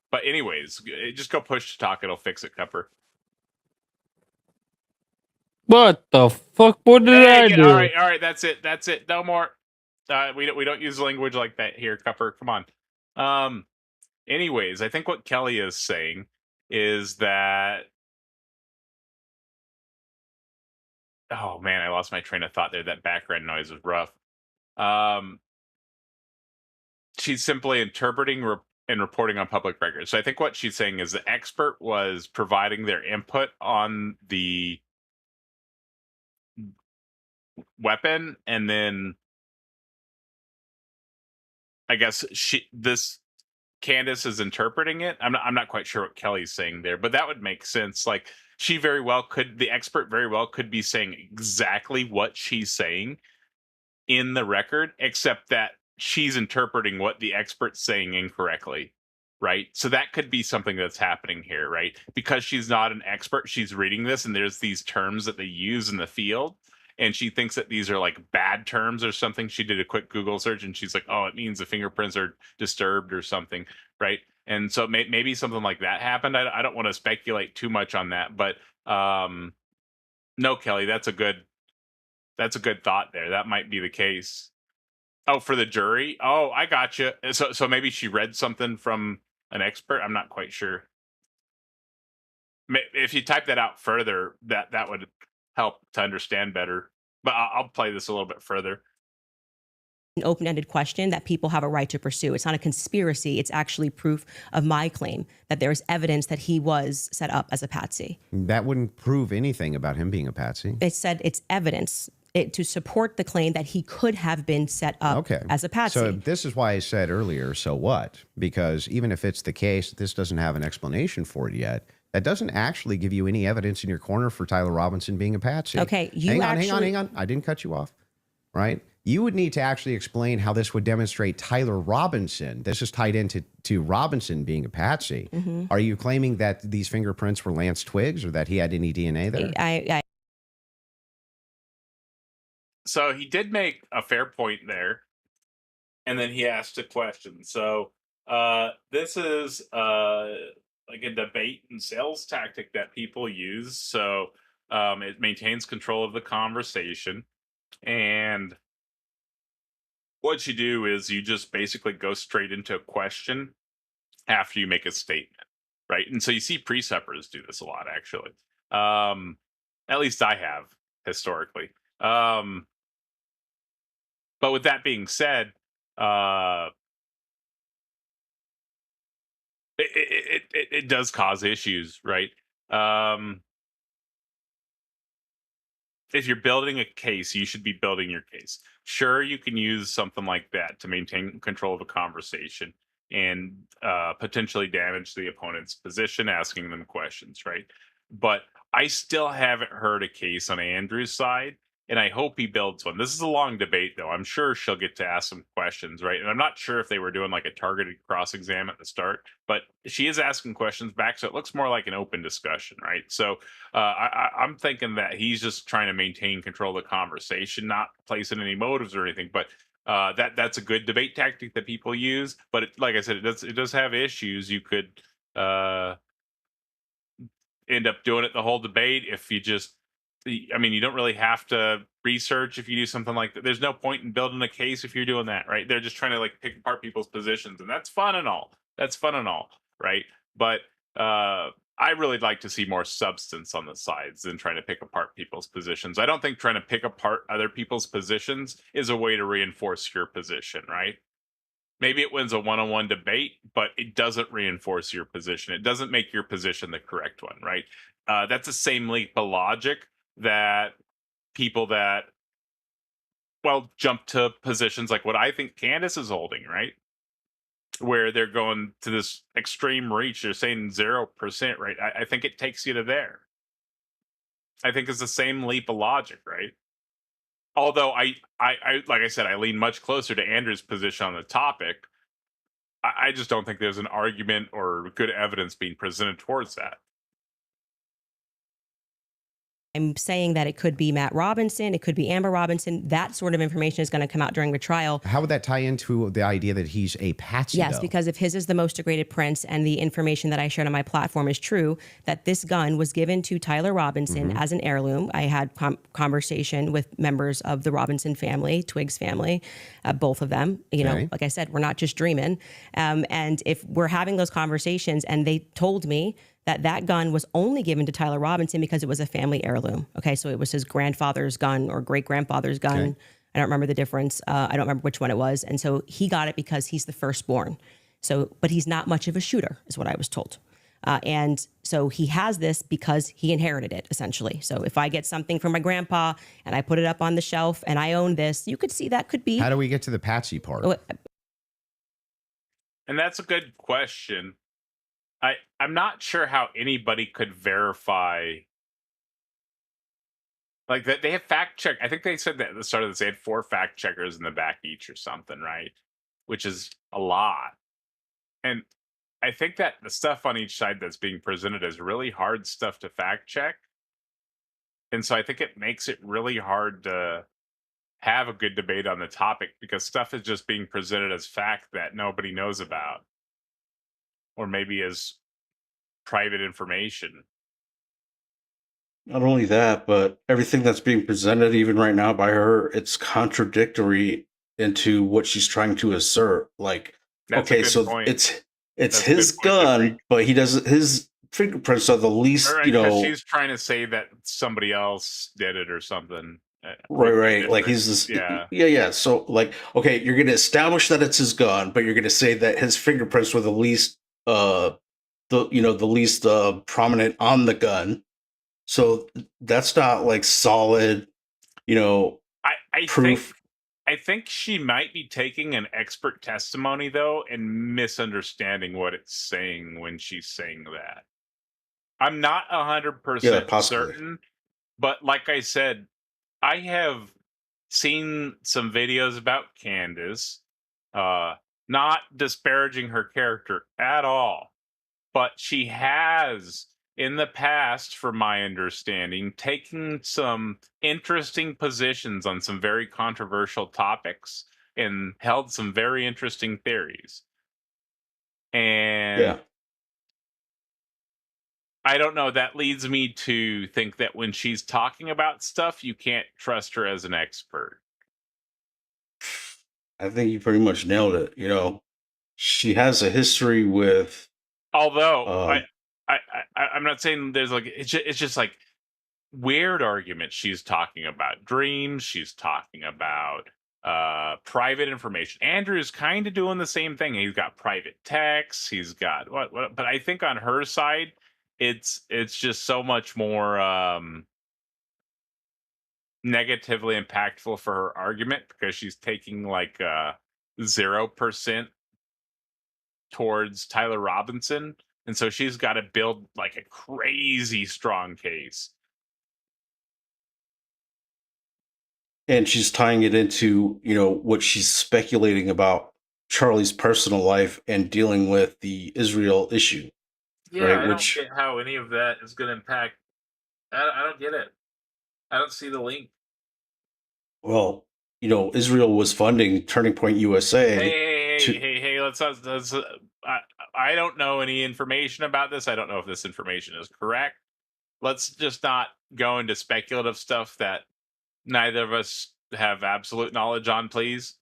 But anyways, just go push to talk. It'll fix it, Cupper. What the fuck? What did I do? All right. That's it. No more. We don't use language like that here, Cupper. Come on. Anyways, I think what Kelly is saying is that. Oh man, I lost my train of thought there. That background noise was rough. She's simply interpreting and reporting on public records. So I think what she's saying is the expert was providing their input on the weapon, and then I guess Candace is interpreting it. I'm not quite sure what Kelly's saying there, but that would make sense. Like the expert very well could be saying exactly what she's saying in the record, except that she's interpreting what the expert's saying incorrectly, right? So that could be something that's happening here, right? Because she's not an expert, she's reading this and there's these terms that they use in the field, and she thinks that these are like bad terms or something. She did a quick Google search and she's like, oh, it means the fingerprints are disturbed or something, right? And so maybe something like that happened. I don't want to speculate too much on that, but no, Kelly, that's a good thought there. That might be the case. Oh, for the jury? Oh, I got you. So maybe she read something from an expert. I'm not quite sure. If you type that out further, that would help to understand better. But I'll play this a little bit further. An open-ended question that people have a right to pursue. It's not a conspiracy. It's actually proof of my claim that there is evidence that he was set up as a patsy. That wouldn't prove anything about him being a patsy. It said it's evidence to support the claim that he could have been set up as a patsy. So this is why I said earlier, so what? Because even if it's the case, this doesn't have an explanation for it yet. That doesn't actually give you any evidence in your corner for Tyler Robinson being a patsy. Okay, hang on. I didn't cut you off, right? You would need to actually explain how this would demonstrate Tyler Robinson. This is tied into Robinson being a patsy. Mm-hmm. Are you claiming that these fingerprints were Lance Twiggs or that he had any DNA there? So he did make a fair point there, and then he asked a question. So this is like a debate and sales tactic that people use. So it maintains control of the conversation, and what you do is you just basically go straight into a question after you make a statement, right? And so you see preceptors do this a lot, actually. At least I have historically. But with that being said, it does cause issues, right? If you're building a case, you should be building your case. Sure, you can use something like that to maintain control of a conversation and potentially damage the opponent's position, asking them questions, right? But I still haven't heard a case on Andrew's side, and I hope he builds one. This is a long debate, though. I'm sure she'll get to ask some questions, right? And I'm not sure if they were doing like a targeted cross-exam at the start, but she is asking questions back, so it looks more like an open discussion, right? So I'm thinking that he's just trying to maintain control of the conversation, not placing any motives or anything. But that's a good debate tactic that people use. But like I said, it does have issues. You could end up doing it the whole debate if you just. I mean, you don't really have to research if you do something like that. There's no point in building a case if you're doing that, right? They're just trying to like pick apart people's positions, and that's fun and all. Right? But I really like to see more substance on the sides than trying to pick apart people's positions. I don't think trying to pick apart other people's positions is a way to reinforce your position, right? Maybe it wins a one-on-one debate, but it doesn't reinforce your position. It doesn't make your position the correct one, right? That's the same leap of logic that people that, well, jump to positions like what I think Candace is holding, right? Where they're going to this extreme reach. They're saying 0%, right? I think it takes you to there. I think it's the same leap of logic, right? Although I like I said, I lean much closer to Andrew's position on the topic. I just don't think there's an argument or good evidence being presented towards that. I'm saying that it could be Matt Robinson, it could be Amber Robinson. That sort of information is going to come out during the trial. How would that tie into the idea that he's a patsy? Yes, though? Because if his is the most degraded prince and the information that I shared on my platform is true, that this gun was given to Tyler Robinson as an heirloom. I had conversation with members of the Robinson family, Twiggs family, both of them. You know, like I said, we're not just dreaming. And if we're having those conversations and they told me that gun was only given to Tyler Robinson because it was a family heirloom. Okay, so it was his grandfather's gun or great-grandfather's gun. Okay. I don't remember the difference. I don't remember which one it was. And so he got it because he's the firstborn. So, but he's not much of a shooter, is what I was told. And so he has this because he inherited it, essentially. So if I get something from my grandpa and I put it up on the shelf and I own this, you could see that could be. How do we get to the patsy part? And that's a good question. I'm not sure how anybody could verify. Like that, they have fact check. I think they said that at the start of this, they had 4 fact checkers in the back each or something, right? which is a lot. And I think that the stuff on each side that's being presented is really hard stuff to fact check. And so I think it makes it really hard to have a good debate on the topic because stuff is just being presented as fact that nobody knows about, or maybe as private information. Not only that, but everything that's being presented, even right now by her, it's contradictory into what she's trying to assert. Like, That's a okay, good so point. it's That's a his good point to gun, bring. but he doesn't. His fingerprints are the least, Right, you because know. she's trying to say that somebody else did it or something. Right. Like Different. he's this, Yeah. yeah. So, like, okay, you're going to establish that it's his gun, but you're going to say that his fingerprints were the least, the least prominent on the gun. So that's not like solid, I proof. I think she might be taking an expert testimony though and misunderstanding what it's saying when she's saying that. I'm not 100% Possibly. certain, but like I said, I have seen some videos about Candace, not disparaging her character at all, but she has in the past, from my understanding, taken some interesting positions on some very controversial topics and held some very interesting theories. And Yeah. I don't know, that leads me to think that when she's talking about stuff, you can't trust her as an expert. I think you pretty much nailed it. She has a history with. Although I'm not saying there's like it's just like weird arguments she's talking about dreams, she's talking about private information. Andrew's kind of doing the same thing. He's got private texts, he's got what but I think on her side it's just so much more negatively impactful for her argument because she's taking like 0% towards Tyler Robinson, and so she's got to build like a crazy strong case. And she's tying it into, what she's speculating about Charlie's personal life and dealing with the Israel issue. Yeah, right? I don't get how any of that is going to impact. I don't get it. I don't see the link. Well, Israel was funding Turning Point USA. Hey, let's I don't know any information about this. I don't know if this information is correct. Let's just not go into speculative stuff that neither of us have absolute knowledge on, please.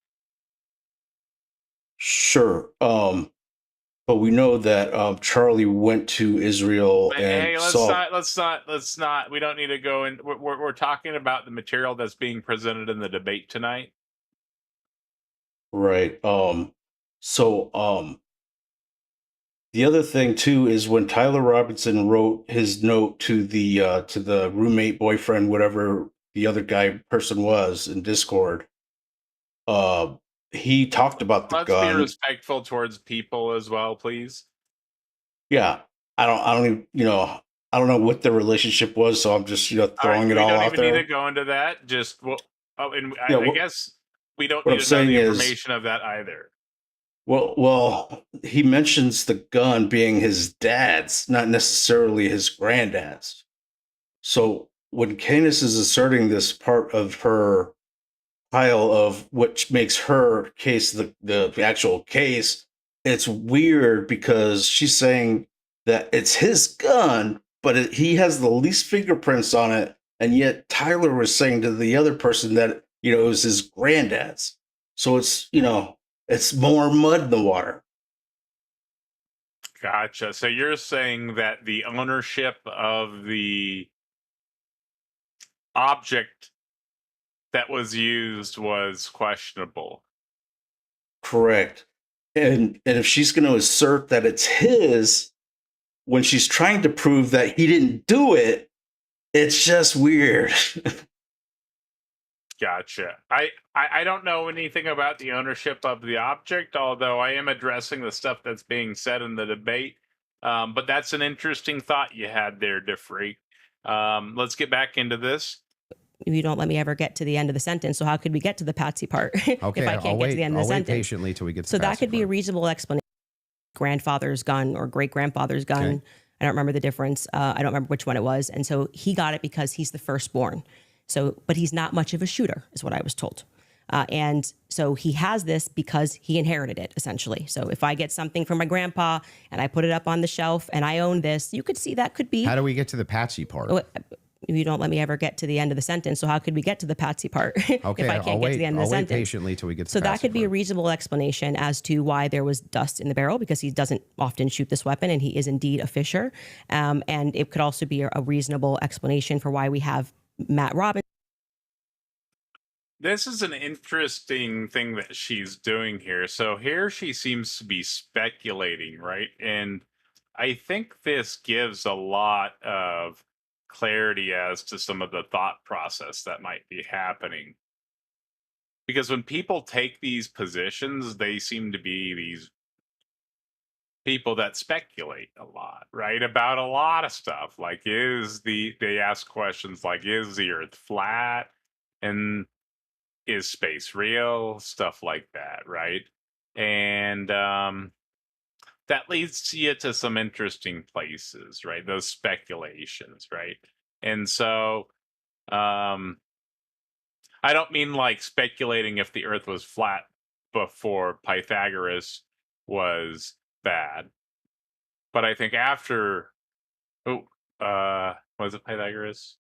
Sure. But we know that Charlie went to Israel and let's not. We don't need to go in. We're talking about the material that's being presented in the debate tonight. Right. So the other thing too is when Tyler Robinson wrote his note to the roommate, boyfriend, whatever the other person was in Discord, he talked about the gun. Let's be respectful towards people as well, please. Yeah, I don't even, I don't know what the relationship was, so I'm just throwing it all out there. We don't even need to go into that. Just I guess we don't need to know the information of that either. Well, he mentions the gun being his dad's, not necessarily his granddad's. So when Candace is asserting this part of her pile of what makes her case the actual case, it's weird because she's saying that it's his gun, but he has the least fingerprints on it, and yet Tyler was saying to the other person that it was his granddad's. So it's it's more mud in the water. Gotcha. So you're saying that the ownership of the object that was used was questionable. Correct. And if she's going to assert that it's his when she's trying to prove that he didn't do it, it's just weird. Gotcha. I don't know anything about the ownership of the object, although I am addressing the stuff that's being said in the debate. But that's an interesting thought you had there, Diffrey. Let's get back into this. you don't let me ever get to the end of the sentence. So how could we get to the Patsy part if Okay, I can't get to the end of the I'll wait sentence? patiently till we get to So the that Patsy could be a part. reasonable explanation. Grandfather's gun or great grandfather's gun. Okay. I don't remember the difference. I don't remember which one it was. And so he got it because he's the firstborn. So, but he's not much of a shooter, is what I was told. And so he has this because he inherited it, essentially. So if I get something from my grandpa and I put it up on the shelf and I own this, you could see that could be. How do we get to the Patsy part? You don't let me ever get to the end of the sentence. So how could we get to the Patsy part Okay, if I can't I'll get to the end of the I'll wait sentence? patiently till we get to So the that Patsy could be a part. reasonable explanation as to why there was dust in the barrel, because he doesn't often shoot this weapon and he is indeed a fisher. And it could also be a reasonable explanation for why we have Matt Robinson. This is an interesting thing that she's doing here. So here she seems to be speculating, right? And I think this gives a lot of clarity as to some of the thought process that might be happening. Because when people take these positions, they seem to be these people that speculate a lot, right? About a lot of stuff. Like, they ask questions like, is the earth flat? And is space real? Stuff like that, right? And that leads you to some interesting places, right? Those speculations, right? And so I don't mean like speculating if the earth was flat before Pythagoras was bad, but I think after was it Pythagoras?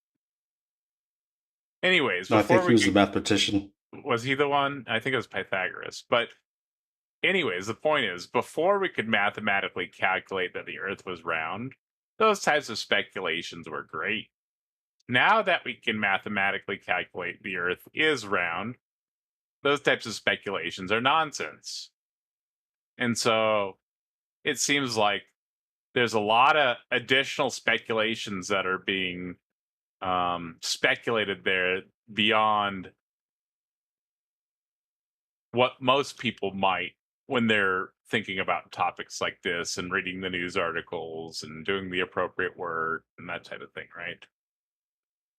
Anyways, No, I before think he was a mathematician. was he the one? I think it was Pythagoras. But anyways, the point is, before we could mathematically calculate that the earth was round, those types of speculations were great. Now that we can mathematically calculate the earth is round, those types of speculations are nonsense. And so it seems like there's a lot of additional speculations that are being speculated there beyond what most people might when they're thinking about topics like this and reading the news articles and doing the appropriate work and that type of thing, right?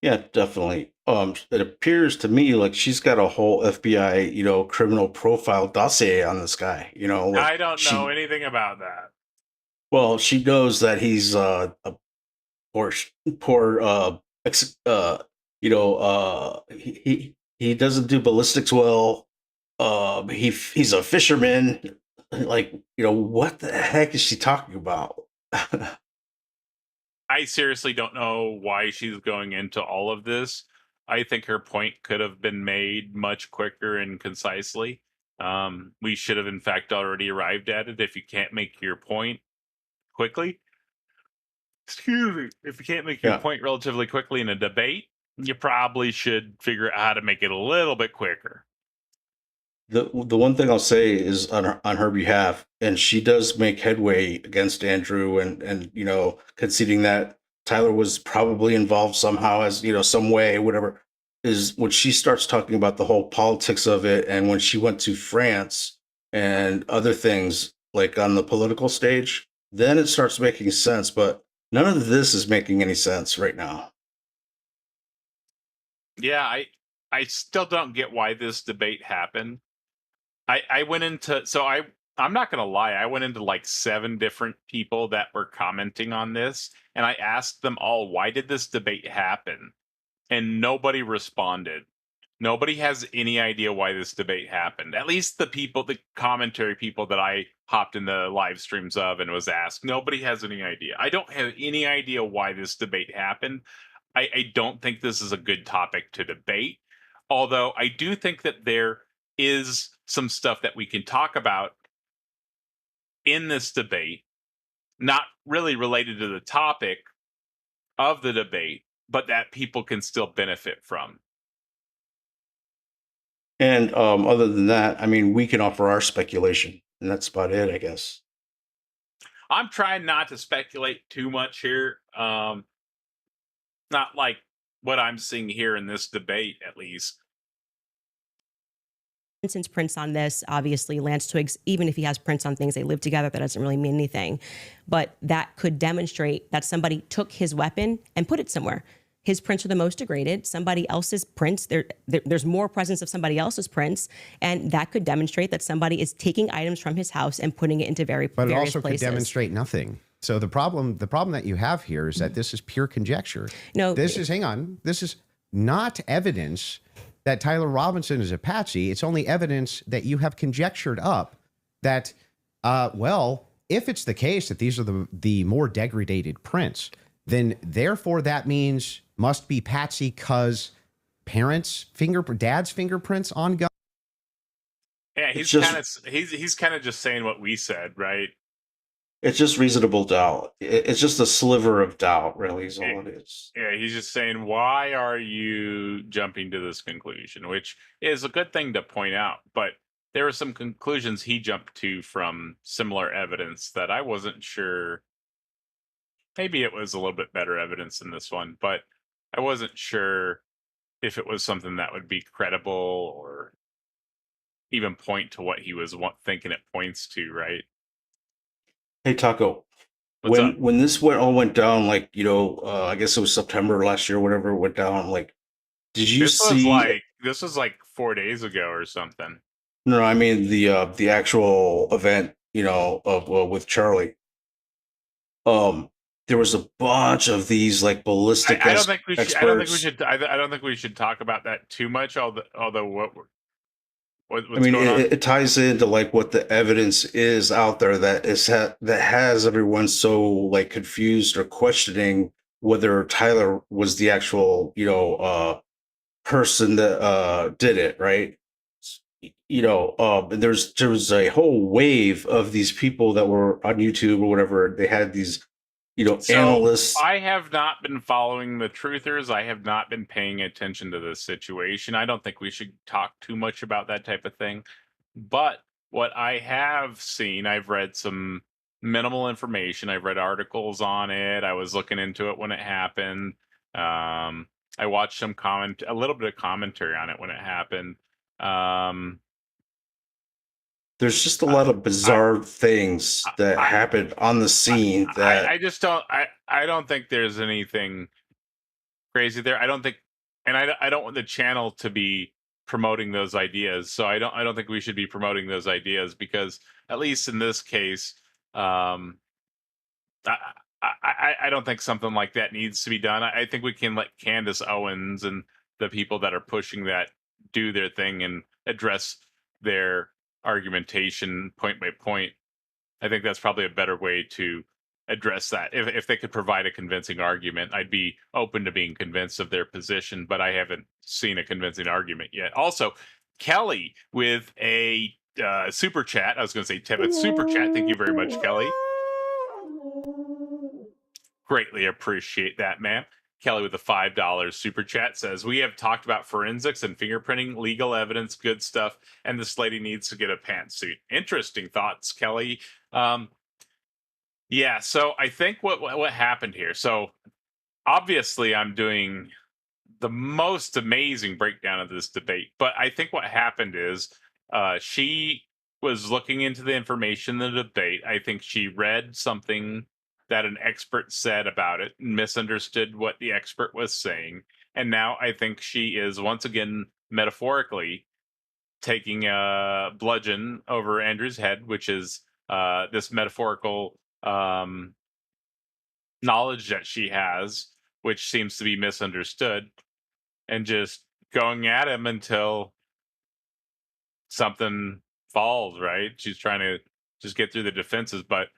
Yeah, definitely. It appears to me like she's got a whole FBI, criminal profile dossier on this guy. Like I don't know anything about that. Well, she knows that he's a poor, he doesn't do ballistics well. He's a fisherman. Like, what the heck is she talking about? I seriously don't know why she's going into all of this. I think her point could have been made much quicker and concisely. We should have, in fact, already arrived at it. If you can't make your point quickly, if you can't make your point relatively quickly in a debate, you probably should figure out how to make it a little bit quicker. The one thing I'll say is on her behalf, and she does make headway against Andrew, and conceding that Tyler was probably involved somehow, as some way, whatever, is when she starts talking about the whole politics of it, and when she went to France and other things like on the political stage, then it starts making sense. But none of this is making any sense right now. Yeah, I still don't get why this debate happened. I went into, I'm not going to lie, I went into like 7 different people that were commenting on this, and I asked them all, why did this debate happen? And nobody responded. Nobody has any idea why this debate happened. At least the commentary people that I hopped in the live streams of and was asked, nobody has any idea. I don't have any idea why this debate happened. I don't think this is a good topic to debate. Although I do think that there is some stuff that we can talk about in this debate, not really related to the topic of the debate, but that people can still benefit from. And other than that, I mean, we can offer our speculation, and that's about it, I guess. I'm trying not to speculate too much here. Not like what I'm seeing here in this debate, at least. Since prints on this, obviously Lance Twiggs, even if he has prints on things, they live together, that doesn't really mean anything. But that could demonstrate that somebody took his weapon and put it somewhere. his prints are the most degraded. Somebody else's prints, there's more presence of somebody else's prints, and that could demonstrate that somebody is taking items from his house and putting it into But it various also places. could demonstrate nothing. So the problem that you have here is that this is pure conjecture. No, This is not evidence that Tyler Robinson is a patsy. It's only evidence that you have conjectured up that, well, if it's the case that these are the more degraded prints, then therefore that means must be patsy because dad's fingerprints on gun. Yeah, he's kind of just saying what we said, right? It's just reasonable doubt. It's just a sliver of doubt, really, is all it is. Yeah, he's just saying, why are you jumping to this conclusion? Which is a good thing to point out. But there were some conclusions he jumped to from similar evidence that I wasn't sure. Maybe it was a little bit better evidence than this one, but I wasn't sure if it was something that would be credible or even point to what he was thinking it points to, right? Hey, Taco. What's up? When this all went down, like, I guess it was September last year, whatever it went down, like, did you see? This was like 4 days ago or something. No, I mean the actual event, of with Charlie. There was a bunch of these like ballistic I don't think we should. experts. I don't think we should. I don't think we should talk about that too much. Although what's I mean, going on? it ties into like what the evidence is out there that has everyone so like confused or questioning whether Tyler was the actual person that did it, right? And there was a whole wave of these people that were on YouTube or whatever. They had these analysts. I have not been following the truthers. I have not been paying attention to this situation. I don't think we should talk too much about that type of thing. But what I have seen, I've read some minimal information. I've read articles on it. I was looking into it when it happened. I watched a little bit of commentary on it when it happened. There's just a lot of bizarre things that happened on the scene that I just don't. I don't think there's anything crazy there. I don't think, and I don't want the channel to be promoting those ideas. So I don't think we should be promoting those ideas because at least in this case, I don't think something like that needs to be done. I think we can let Candace Owens and the people that are pushing that do their thing and address their argumentation point by point. I think that's probably a better way to address that. If they could provide a convincing argument, I'd be open to being convinced of their position, but I haven't seen a convincing argument yet. Also, Kelly with a super chat. I was going to say Tebet super chat. Thank you very much, Kelly. Greatly appreciate that, man. Kelly with a $5 super chat says, we have talked about forensics and fingerprinting, legal evidence, good stuff, and this lady needs to get a pantsuit. Interesting thoughts, Kelly. Yeah, so I think what happened here. So obviously I'm doing the most amazing breakdown of this debate, but I think what happened is she was looking into the information in the debate. I think she read something that an expert said about it, misunderstood what the expert was saying. And now I think she is once again, metaphorically, taking a bludgeon over Andrew's head, which is this metaphorical knowledge that she has, which seems to be misunderstood, and just going at him until something falls, right? She's trying to just get through the defenses, but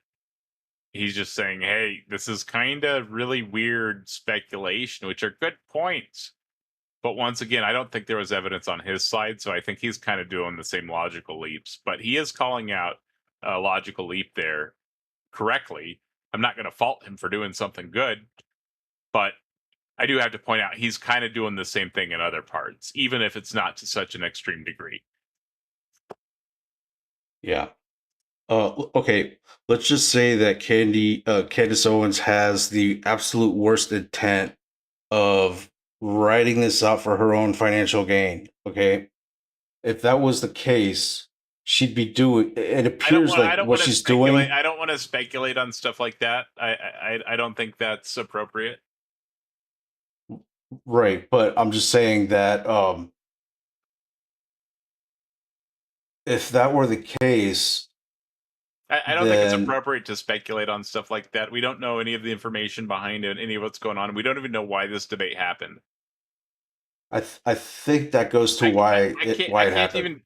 he's just saying, hey, this is kind of really weird speculation, which are good points. But once again, I don't think there was evidence on his side, so I think he's kind of doing the same logical leaps. But he is calling out a logical leap there correctly. I'm not going to fault him for doing something good, but I do have to point out he's kind of doing the same thing in other parts, even if it's not to such an extreme degree. Yeah. Okay, let's just say that Candace Owens has the absolute worst intent of writing this out for her own financial gain. Okay, if that was the case, she'd be doing. It appears like what she's doing. I don't want to speculate on stuff like that. I don't think that's appropriate. Right, but I'm just saying that if that were the case, I don't think it's then appropriate to speculate on stuff like that. We don't know any of the information behind it, any of what's going on. We don't even know why this debate happened. I think that goes to I why can't it happened. even.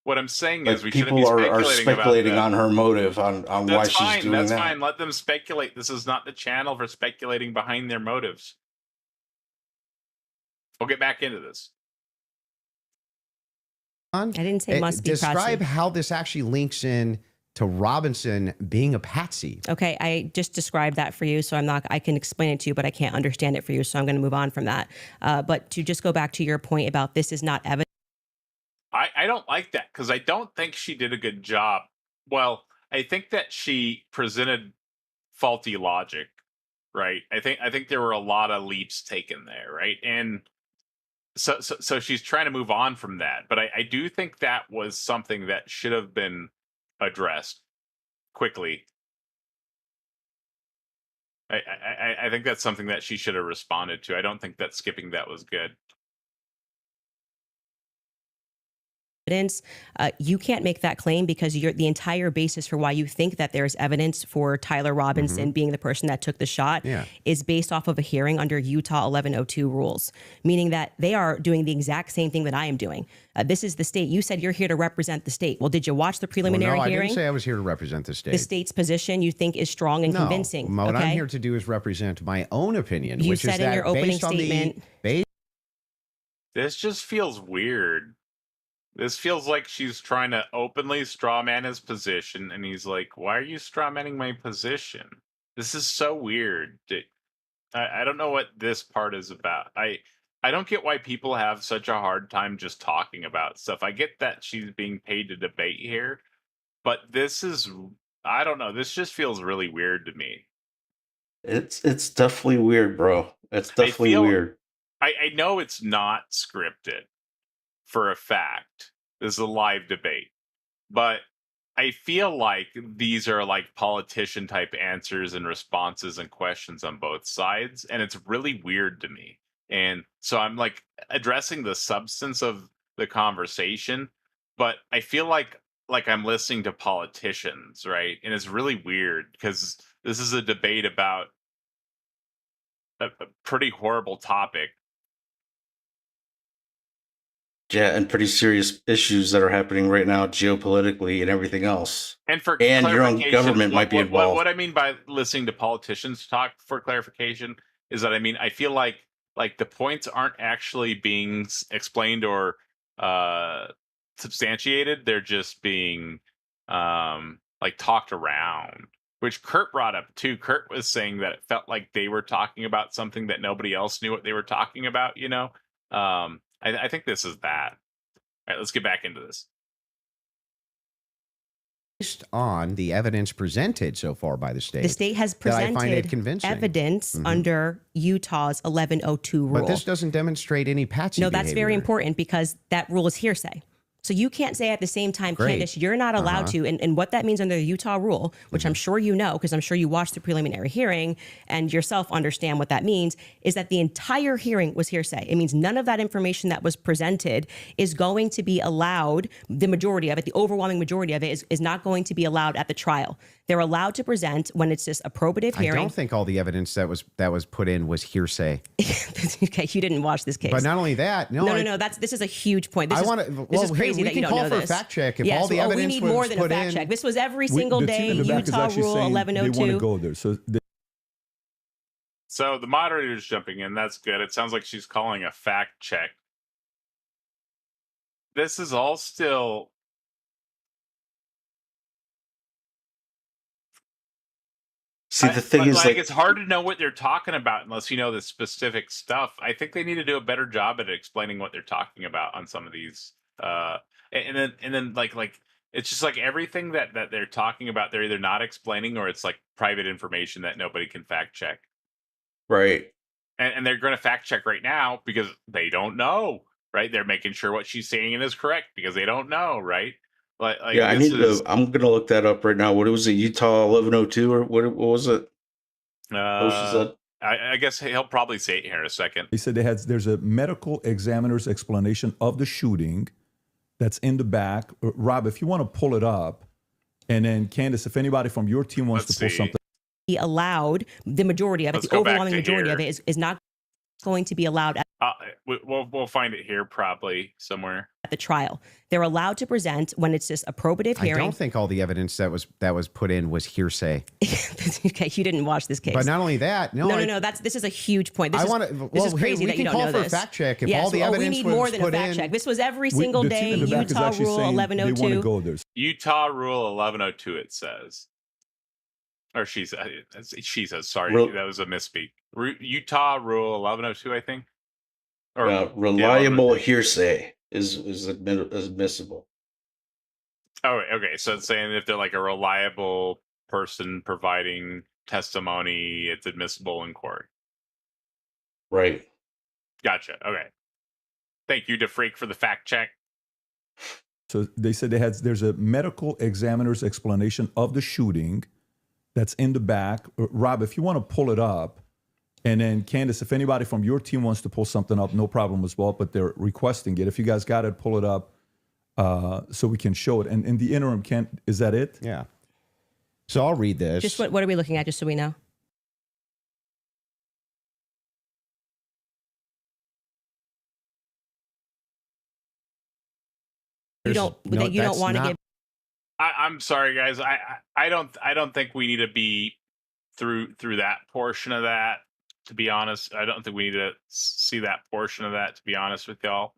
What I'm saying is Like we shouldn't be people are speculating about speculating that. on her motive on why That's she's fine. doing That's that. fine. Let them speculate. This is not the channel for speculating behind their motives. We'll get back into this. I didn't say must be Describe Prachi. how this actually links in to Robinson being a patsy. Okay, I just described that for you, so I can explain it to you, but I can't understand it for you, so I'm going to move on from that. But to just go back to your point about this is not evidence. I don't like that because I don't think she did a good job. Well, I think that she presented faulty logic, right? I think there were a lot of leaps taken there, right? And so she's trying to move on from that. But I do think that was something that should have been addressed quickly. I think that's something that she should have responded to. I don't think that skipping that was good. You can't make that claim because the entire basis for why you think that there's evidence for Tyler Robinson being the person that took the shot is based off of a hearing under Utah 1102 rules, meaning that they are doing the exact same thing that I am doing. This is the state. You said you're here to represent the state. Well, did you watch the preliminary no, hearing? I didn't say I was here to represent the state. The state's position you think is strong and convincing. What okay? I'm here to do is represent my own opinion. You which said is in that your opening based on statement. This just feels weird. This feels like she's trying to openly strawman his position, and he's like, "Why are you strawmanning my position?" This is so weird. I don't know what this part is about. I don't get why people have such a hard time just talking about stuff. I get that she's being paid to debate here, but this is, I don't know. This just feels really weird to me. It's definitely weird, bro. It's definitely weird. I know it's not scripted for a fact. This is a live debate, but I feel like these are like politician type answers and responses and questions on both sides, and it's really weird to me. And so I'm like addressing the substance of the conversation, but I feel like I'm listening to politicians, right? And it's really weird because this is a debate about a pretty horrible topic. Yeah, and pretty serious issues that are happening right now geopolitically and everything else. And for and your own government might be involved. What I mean by listening to politicians talk, for clarification, is that I feel like the points aren't actually being explained or substantiated. They're just being like talked around, which Kirk brought up too. Kirk was saying that it felt like they were talking about something that nobody else knew what they were talking about. You know, I think this is that. All right, let's get back into this. Based on the evidence presented so far by the state has presented evidence under Utah's 1102 rule. But this doesn't demonstrate any patsy No, that's behavior. very important because that rule is hearsay. So you can't say at the same time, Candace, you're not allowed to. And what that means under the Utah rule, which I'm sure you know, because I'm sure you watched the preliminary hearing and yourself understand what that means, is that the entire hearing was hearsay. It means none of that information that was presented is going to be allowed. The majority of it, the overwhelming majority of it is not going to be allowed at the trial. They're allowed to present when it's just a probative hearing. I don't think all the evidence that was put in was hearsay. Okay, you didn't watch this case. But not only that, no. This is a huge point. This is crazy that you don't know this. We can call for a fact check if all the evidence we need more than a fact check. This was every single day. Utah Rule 1102. They want to go there, So the moderator's jumping in. That's good. It sounds like she's calling a fact check. This is all still. See, the thing is, like, it's hard to know what they're talking about unless you know the specific stuff. I think they need to do a better job at explaining what they're talking about on some of these. And then like it's just like everything that they're talking about, they're either not explaining or it's like private information that nobody can fact check. Right. And they're going to fact check right now because they don't know, right? They're making sure what she's saying is correct because they don't know, right? Like yeah, I'm gonna look that up right now. What was it? Utah 1102 or what was it? I I guess he'll probably say it here in a second. They said there's a medical examiner's explanation of the shooting that's in the back. Rob, if you want to pull it up, and then Candace, if anybody from your team wants to pull something. Be allowed, the majority of it, the overwhelming majority of it is not going to be allowed we'll find it here probably somewhere at the trial. They're allowed to present when it's just a probative hearing. I don't think all the evidence that was put in was hearsay. Okay, you didn't watch this case. But not only that, no. This is a huge point. This is crazy that you don't know this. We can call for a fact check if all the evidence we need more than a fact check. This was every single day. Utah Rule 1102. Utah Rule 1102. It says. Or she says, sorry, that was a misspeak. Utah Rule 1102, I think. Or reliable hearsay is admissible. Oh, okay. So it's saying if they're like a reliable person providing testimony, it's admissible in court. Right. Gotcha. Okay. Thank you to Freak for the fact check. So they said there's a medical examiner's explanation of the shooting that's in the back. Rob, if you want to pull it up, and then Candace, if anybody from your team wants to pull something up, no problem as well, but they're requesting it. If you guys got it, pull it up so we can show it. And in the interim, is that it? Yeah. So I'll read this. Just what are we looking at, just so we know? You don't want to give. I'm sorry, guys. I don't think we need to be through that portion of that. To be honest, I don't think we need to see that portion of that. To be honest with y'all,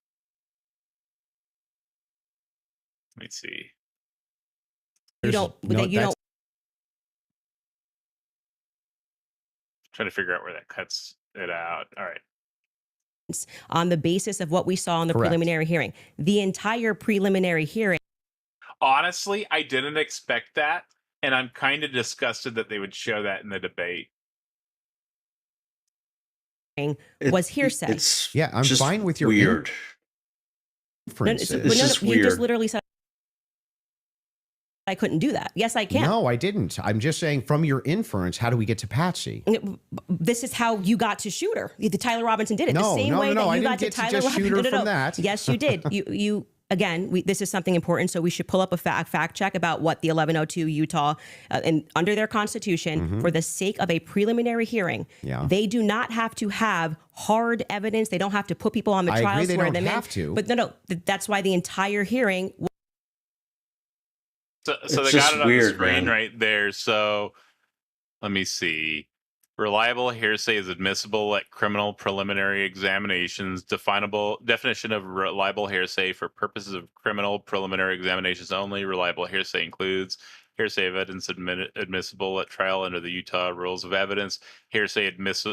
let me see. Trying to figure out where that cuts it out. All right. On the basis of what we saw in the preliminary hearing, the entire preliminary hearing. Honestly, I didn't expect that, and I'm kind of disgusted that they would show that in the debate. Was hearsay. I'm fine with your weird. Inferences. You just literally said I couldn't do that. Yes, I can. No, I didn't. I'm just saying from your inference, how do we get to Patsy? This is how you got to Shooter. Tyler Robinson did it the same way that you got to Tyler Robinson. From that. Yes, you did. You again, this is something important, so we should pull up a fact check about what the 1102 Utah, and under their constitution, for the sake of a preliminary hearing, they do not have to have hard evidence. They don't have to put people on the trial. I agree, they swear don't them have in. to. But that's why the entire hearing. So they got it on the screen right there. So let me see. Reliable hearsay is admissible at criminal preliminary examinations. Definition of reliable hearsay for purposes of criminal preliminary examinations only. Reliable hearsay includes hearsay evidence admissible at trial under the Utah Rules of Evidence. Hearsay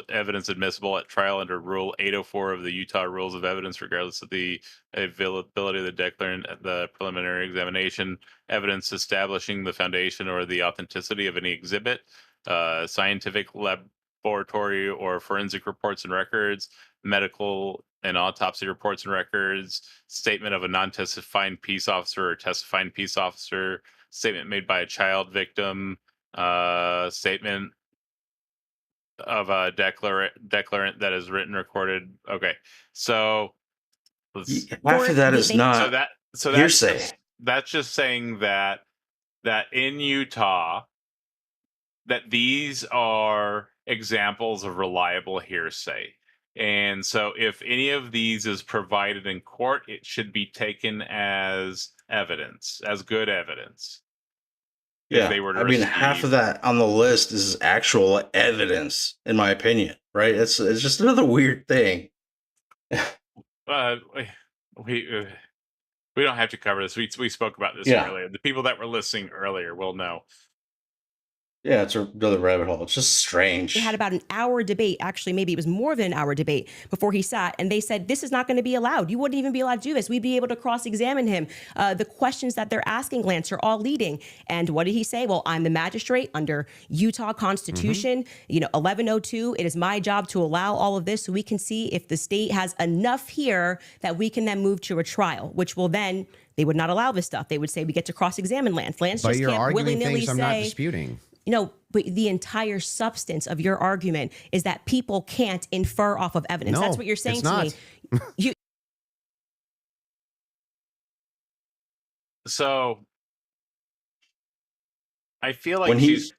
evidence admissible at trial under Rule 804 of the Utah Rules of Evidence, regardless of the availability of the declarant at the preliminary examination. Evidence establishing the foundation or the authenticity of any exhibit. Scientific laboratory or forensic reports and records, medical and autopsy reports and records, statement of a non-testifying peace officer or testifying peace officer, statement made by a child victim, statement of a declarant that is written, recorded. Okay, so half of that is not hearsay. That's just saying that in Utah, that these are examples of reliable hearsay. And so if any of these is provided in court, it should be taken as evidence, as good evidence. Yeah, I mean, half of that on the list is actual evidence, in my opinion, right? It's just another weird thing. We don't have to cover this. We spoke about this earlier. The people that were listening earlier will know. Yeah, it's another rabbit hole. It's just strange. We had about an hour debate. Actually, maybe it was more than an hour debate before he sat. And they said, this is not going to be allowed. You wouldn't even be allowed to do this. We'd be able to cross-examine him. The questions that they're asking, Lance, are all leading. And what did he say? Well, I'm the magistrate under Utah Constitution, 1102. It is my job to allow all of this so we can see if the state has enough here that we can then move to a trial, which will then... They would not allow this stuff. They would say we get to cross-examine Lance. Lance but just you're can't arguing willy-nilly things I'm not disputing. but the entire substance of your argument is that people can't infer off of evidence. No, That's what you're saying it's to not. me. You, So I feel like When he, she's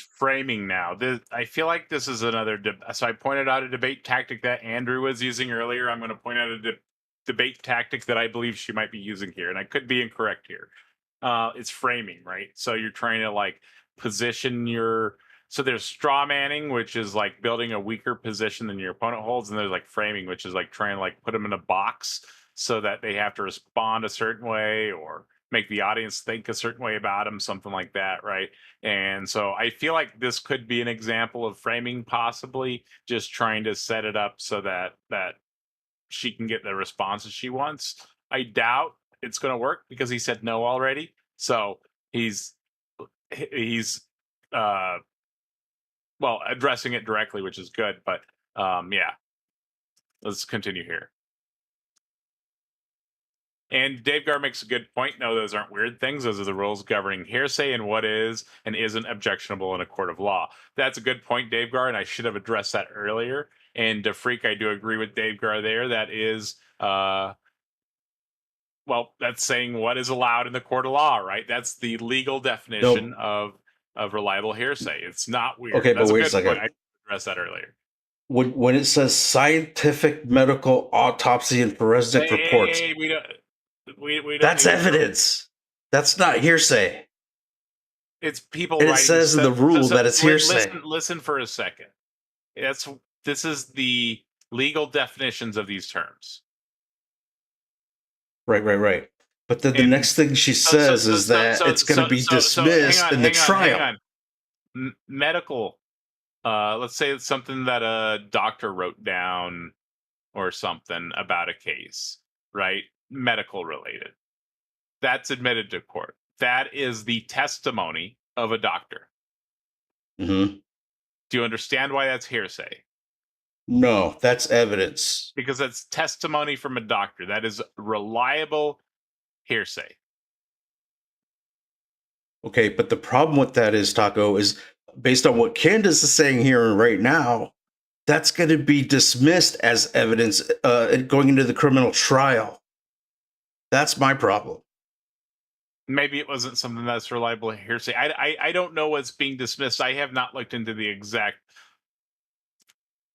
framing now. I feel like this is another. So I pointed out a debate tactic that Andrew was using earlier. I'm going to point out a debate tactic that I believe she might be using here, and I could be incorrect here. It's framing, right? So you're trying to like position your. So there's straw manning, which is like building a weaker position than your opponent holds, and there's like framing, which is like trying to like put them in a box so that they have to respond a certain way or make the audience think a certain way about them, something like that, right? And so I feel like this could be an example of framing, possibly just trying to set it up so that she can get the responses she wants. I doubt it's going to work because he said no already. So he's addressing it directly, which is good. But yeah, let's continue here. And Dave Gar makes a good point. No, those aren't weird things. Those are the rules governing hearsay and what is and isn't objectionable in a court of law. That's a good point, Dave Gar, and I should have addressed that earlier. And DeFreak, I do agree with Dave Gar there. That is, that's saying what is allowed in the court of law, right? That's the legal definition of reliable hearsay. It's not weird. Okay, That's but wait a a good second. point. I addressed that earlier. When it says scientific, medical, autopsy, and forensic reports, we don't that's do evidence. That's not hearsay. It's people And it writing says in the rule that it's hearsay. Listen for a second. This is the legal definitions of these terms. Right. But then the next thing she says is that it's going to be dismissed in the trial. Hang on. Medical. Let's say it's something that a doctor wrote down or something about a case, right? Medical related. That's admitted to court. That is the testimony of a doctor. Mm-hmm. Do you understand why that's hearsay? No, that's evidence. Because that's testimony from a doctor. That is reliable hearsay. Okay, but the problem with that is, Taco, is based on what Candace is saying here right now, that's going to be dismissed as evidence going into the criminal trial. That's my problem. Maybe it wasn't something that's reliable hearsay. I don't know what's being dismissed. I have not looked into the exact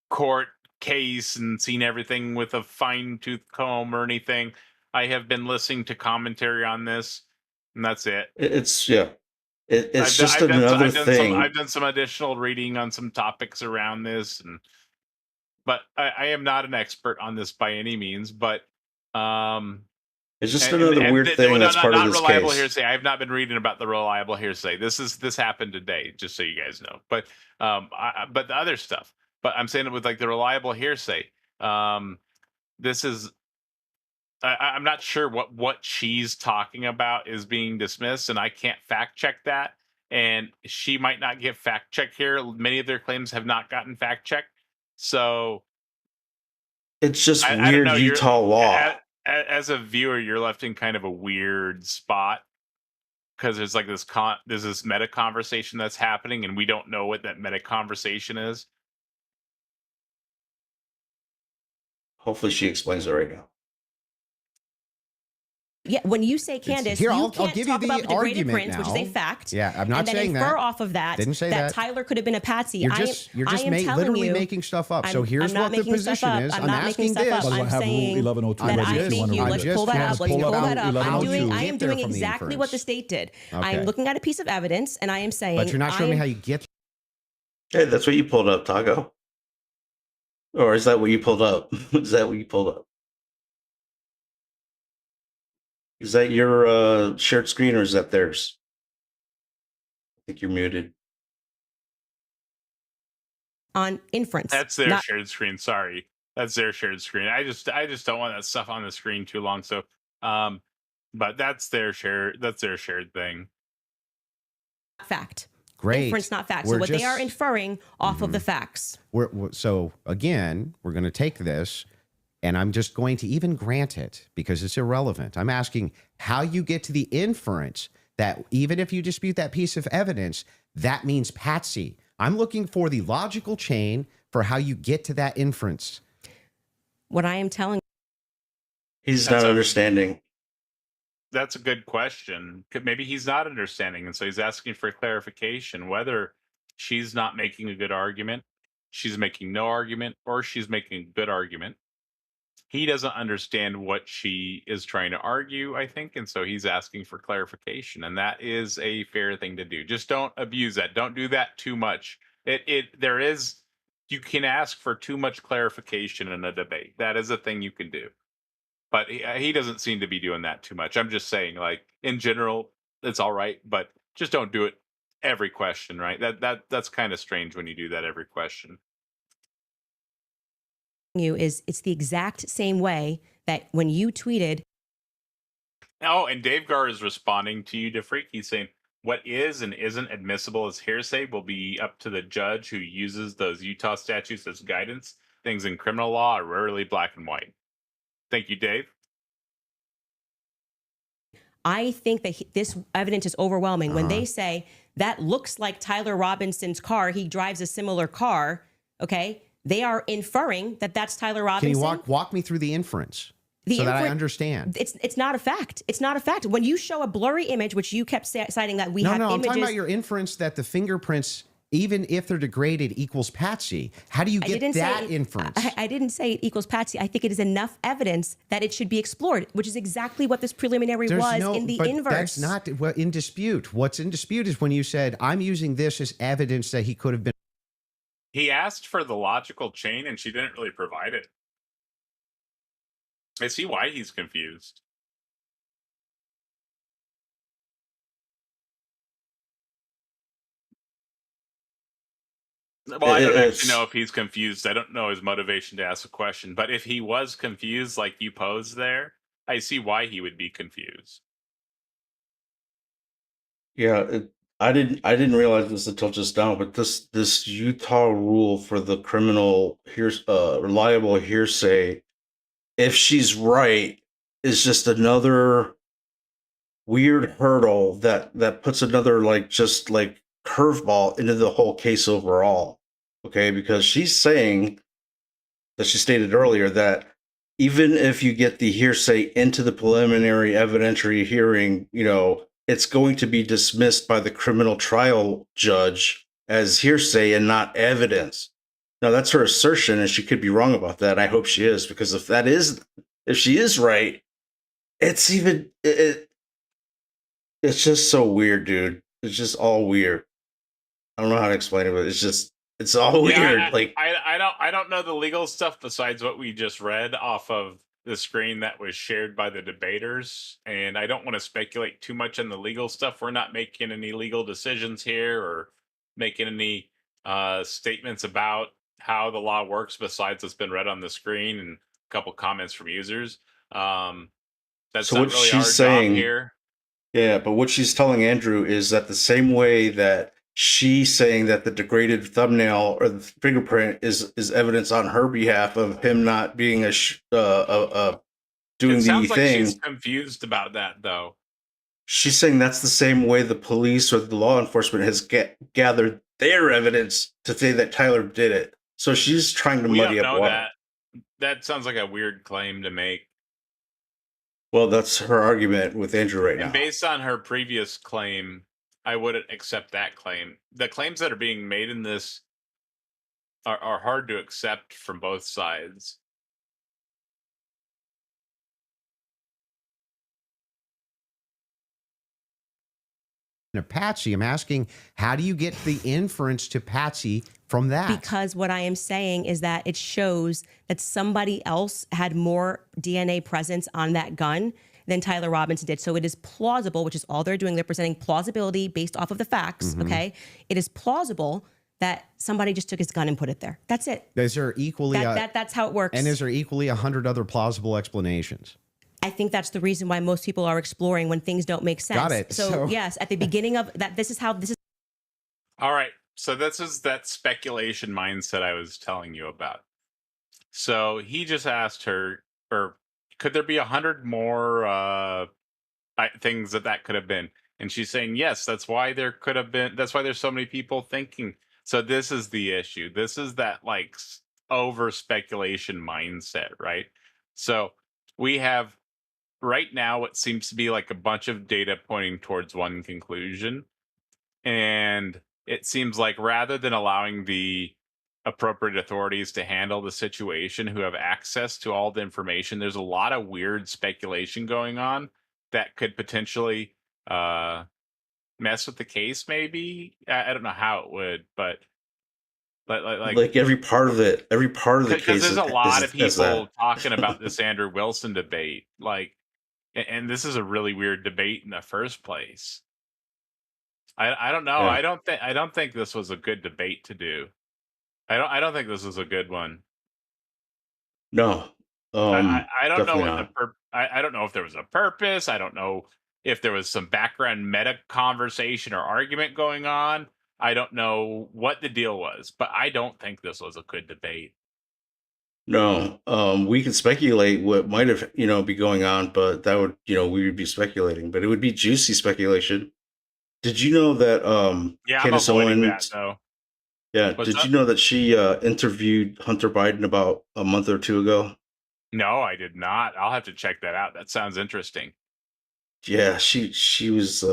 court case and seen everything with a fine-tooth comb or anything. I have been listening to commentary on this, and that's it. It's just another thing. I've done some additional reading on some topics around this, but I am not an expert on this by any means. But it's just another weird thing that's part of this reliable case. hearsay. I have not been reading about the reliable hearsay. This happened today, just so you guys know. But but the other stuff. But I'm saying it with like the reliable hearsay. This is. I'm not sure what she's talking about is being dismissed, and I can't fact check that. And she might not get fact checked here. Many of their claims have not gotten fact checked. So it's just weird Utah law. As a viewer, you're left in kind of a weird spot because there's like there's this meta conversation that's happening, and we don't know what that meta conversation is. Hopefully, she explains it right now. Yeah, when you say Candace, Here, you I'll can't give talk you the about the degraded argument prince, which is now. a fact. Yeah, I'm not and saying then infer that. off of that Didn't say that. Tyler could have been a patsy. You're just literally making stuff up. So I'm here's not what the making position stuff up. is. I'm I'm not making asking stuff this. up. I'm have saying Rule 1102 that ready I if you think wanna you. read Let's it. pull that up. Let's pull that up. I'm 1102. doing from the exactly what the inference. state did. I Okay. am looking at a piece of evidence, and I am saying. But you're not showing me how you get. Hey, that's what you pulled up, Taco. Or is that what you pulled up? Is that what you pulled up? Is that your shared screen or is that theirs? I think you're muted. On inference. That's their shared screen. Sorry, that's their shared screen. I just don't want that stuff on the screen too long. So, but that's their shared thing. Fact. Great. Inference, not fact. We're So what they just- are inferring off of the facts. So again, we're going to take this, and I'm just going to even grant it because it's irrelevant. I'm asking how you get to the inference that even if you dispute that piece of evidence, that means Patsy. I'm looking for the logical chain for how you get to that inference. What I am telling He's That's not a- understanding. That's a good question. Maybe he's not understanding, and so he's asking for clarification whether she's not making a good argument, she's making no argument, or she's making a good argument. He doesn't understand what she is trying to argue, I think, and so he's asking for clarification, and that is a fair thing to do. Just don't abuse that. Don't do that too much. You can ask for too much clarification in a debate. That is a thing you can do. But he doesn't seem to be doing that too much. I'm just saying, like, in general, it's all right, but just don't do it every question, right? That's kind of strange when you do that every question. you is it's the exact same way that when you tweeted, Oh, and Dave Gar is responding to you, DeFreak. He's saying, what is and isn't admissible as hearsay will be up to the judge who uses those Utah statutes as guidance. Things in criminal law are rarely black and white. Thank you, Dave. I think that this evidence is overwhelming. When they say that looks like Tyler Robinson's car, he drives a similar car, okay? They are inferring that that's Tyler Can Robinson. you walk me through the inference The so that I infer- understand? It's not a fact. It's not a fact. When you show a blurry image, which you kept citing that we have I'm images. talking about your inference that the fingerprints, even if they're degraded, equals Patsy. How do you get that inference? I didn't say it equals Patsy. I think it is enough evidence that it should be explored, which is exactly what this preliminary was in the inverse. That's not in dispute. What's in dispute is when you said, I'm using this as evidence that he could have been. He asked for the logical chain, and she didn't really provide it. I see why he's confused. Well, I don't actually know if he's confused. I don't know his motivation to ask a question. But if he was confused, like you posed there, I see why he would be confused. Yeah, I didn't realize this until just now, but this Utah rule for the criminal reliable hearsay, if she's right, is just another weird hurdle that puts another just curveball into the whole case overall. Okay, because she's saying that she stated earlier that even if you get the hearsay into the preliminary evidentiary hearing, it's going to be dismissed by the criminal trial judge as hearsay and not evidence. Now that's her assertion, and she could be wrong about that. I hope she is, because if she is right, it's just so weird, dude. It's just all weird. I don't know how to explain it, but it's all weird. I don't know the legal stuff besides what we just read off of the screen that was shared by the debaters, and I don't want to speculate too much on the legal stuff. We're not making any legal decisions here or making any statements about how the law works besides what's been read on the screen and a couple comments from users. That's so not what really she's our saying job here. Yeah, but what she's telling Andrew is that the same way that she's saying that the degraded thumbnail or the fingerprint is evidence on her behalf of him not being doing It sounds the like thing. she's confused about that, though. She's saying that's the same way the police or the law enforcement has gathered their evidence to say that Tyler did it. So she's trying to We muddy don't up know water. that. That sounds like a weird claim to make. Well, that's her argument with Andrew right now. And based on her previous claim, I wouldn't accept that claim. The claims that are being made in this are hard to accept from both sides. Patsy, I'm asking, how do you get the inference to Patsy from that? Because what I am saying is that it shows that somebody else had more DNA presence on that gun than Tyler Robinson did. So it is plausible, which is all they're doing. They're presenting plausibility based off of the facts, okay? It is plausible that somebody just took his gun and put it there. That's it. Is there equally That's how it works. and is there equally 100 other plausible explanations? I think that's the reason why most people are exploring when things don't make sense. Got it. So yes, at the beginning of that, this is All right. So this is that speculation mindset I was telling you about. So he just asked her, or could there be 100 more things that could have been? And she's saying, yes, that's why there could have been, that's why there's so many people thinking. So this is the issue. This is that like over speculation mindset, right? So we have right now what seems to be like a bunch of data pointing towards one conclusion. And it seems like rather than allowing the appropriate authorities to handle the situation who have access to all the information, there's a lot of weird speculation going on that could potentially mess with the case. Maybe I don't know how it would, but like every part of the because case there's a lot of is that. people talking about this Andrew Wilson debate, like, and this is a really weird debate in the first place. I don't know. Yeah. I don't think this was a good debate to do. I don't think this was a good one. No, I don't know definitely what not. I don't know if there was a purpose. I don't know if there was some background meta conversation or argument going on. I don't know what the deal was, but I don't think this was a good debate. No, we can speculate what might have, be going on, but that would, we would be speculating, but it would be juicy speculation. Did you know that Yeah, Candace I'm avoiding that Owens? though. Yeah, What's did up? you know that she interviewed Hunter Biden about a month or two ago? No, I did not. I'll have to check that out. That sounds interesting. Yeah, she was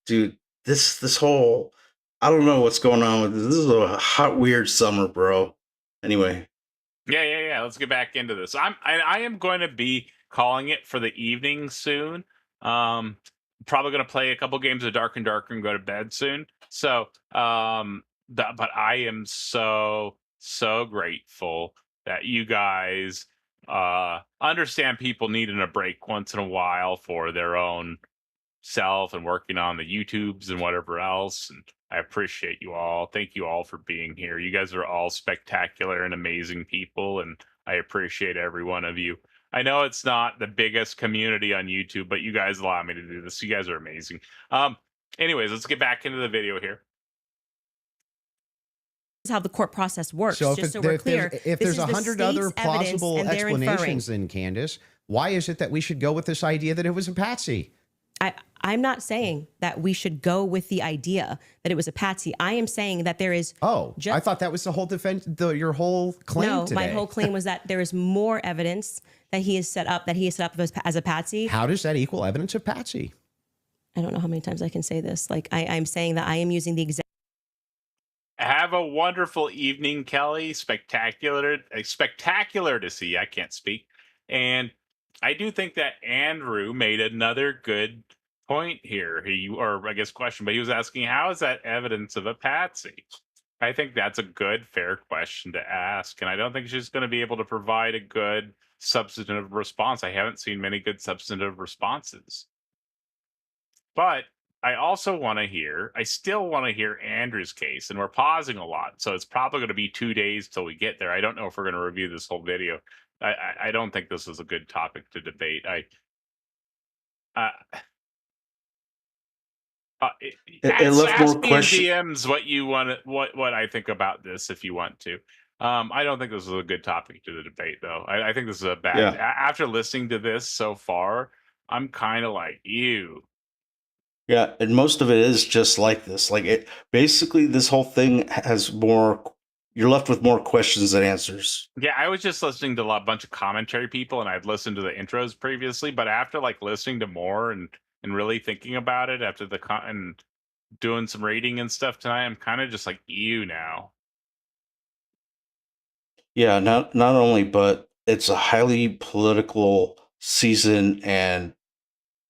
dude, this whole, I don't know what's going on with this. This is a hot weird summer, bro. Anyway, Yeah. Let's get back into this. I am going to be calling it for the evening soon. Probably going to play a couple games of Dark and Darker and go to bed soon. So, but I am so grateful that you guys understand people needing a break once in a while for their own self and working on the YouTubes and whatever else. And I appreciate you all. Thank you all for being here. You guys are all spectacular and amazing people, and I appreciate every one of you. I know it's not the biggest community on YouTube, but you guys allow me to do this. You guys are amazing. Anyways, let's get back into the video here. Is how the court process works. So just so we're clear, if this there's is the 100 state's other evidence, plausible and they're explanations, inferring. then Candace, why is it that we should go with this idea that it was a patsy? I'm not saying that we should go with the idea that it was a patsy. I am saying that there is. I thought that was the whole defense, your whole claim No, today. my whole claim was that there is more evidence that he is set up as a patsy. How does that equal evidence of patsy? I don't know how many times I can say this. Like I'm saying that I am using the exact. Have a wonderful evening, Kelly. Spectacular to see. I can't speak. And I do think that Andrew made another good point here. Or I guess question, but he was asking, how is that evidence of a patsy? I think that's a good, fair question to ask. And I don't think she's going to be able to provide a good substantive response. I haven't seen many good substantive responses. But I still want to hear Andrew's case, and we're pausing a lot. So it's probably going to be 2 days till we get there. I don't know if we're going to review this whole video. I don't think this is a good topic to debate. it left ask more me questions. in DMs what you want, what I think about this if you want to. I don't think this is a good topic to the debate, though. I think this is a bad. Yeah. After listening to this so far, I'm kind of like, ew. Yeah, and most of it is just like this. Like it basically, this whole thing has more. You're left with more questions than answers. Yeah, I was just listening to a bunch of commentary people, and I'd listened to the intros previously, but after like listening to more and really thinking about it after and doing some reading and stuff tonight, I'm kind of just like, ew now. Yeah, not only, but it's a highly political season, and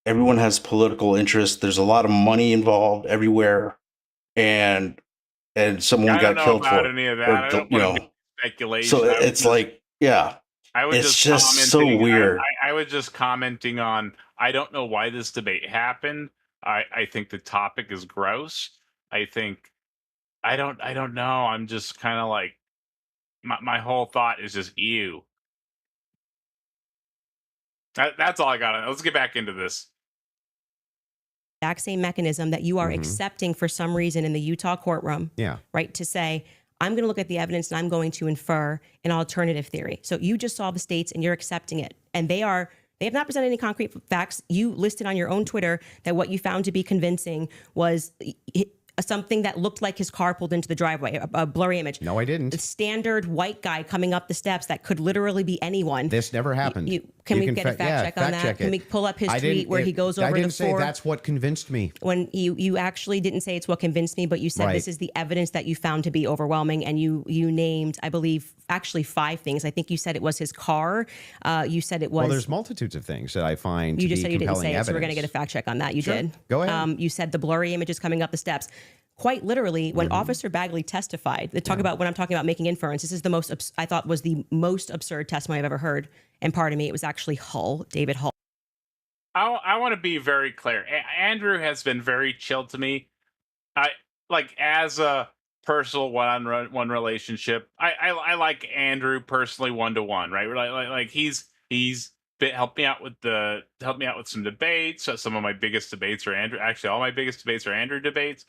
everyone has political interest. There's a lot of money involved everywhere, and someone got killed for any of that. or, I don't want to be speculation. So it's like, yeah, it's just so weird. I was just commenting on. I don't know why this debate happened. I think the topic is gross. I think I don't know. I'm just kind of like my whole thought is just ew. That's all I got. Let's get back into this. Exact same mechanism that you are accepting for some reason in the Utah courtroom. Yeah. Right. To say, I'm going to look at the evidence and I'm going to infer an alternative theory. So you just saw the states and you're accepting it. And they are They have not presented any concrete facts. You listed on your own Twitter that what you found to be convincing was something that looked like his car pulled into the driveway, a blurry image. No, I didn't. A standard white guy coming up the steps that could literally be anyone. This never happened. Can we get a fact check on that? Can we pull up his tweet where he goes over the 4? I didn't say that's what convinced me. When you actually didn't say it's what convinced me, but you said this is the evidence that you found to be overwhelming, and you named, I believe, actually 5 things. I think you said it was his car. You said it was. Well, there's multitudes of things that I find. You just to be said you didn't say evidence. it, so we're going to get a fact check on that. You did. Go ahead. You said the blurry images coming up the steps. Quite literally, when Officer Bagley testified, they talk about when I'm talking about making inference. This is the most I thought was the most absurd testimony I've ever heard. And pardon me, it was actually David Hull. I want to be very clear. Andrew has been very chill to me. I like as a personal one-on-one relationship. I like Andrew personally 1-to-1, right? Like he's helped me out with some debates. So some of my biggest debates are Andrew. Actually, all my biggest debates are Andrew debates.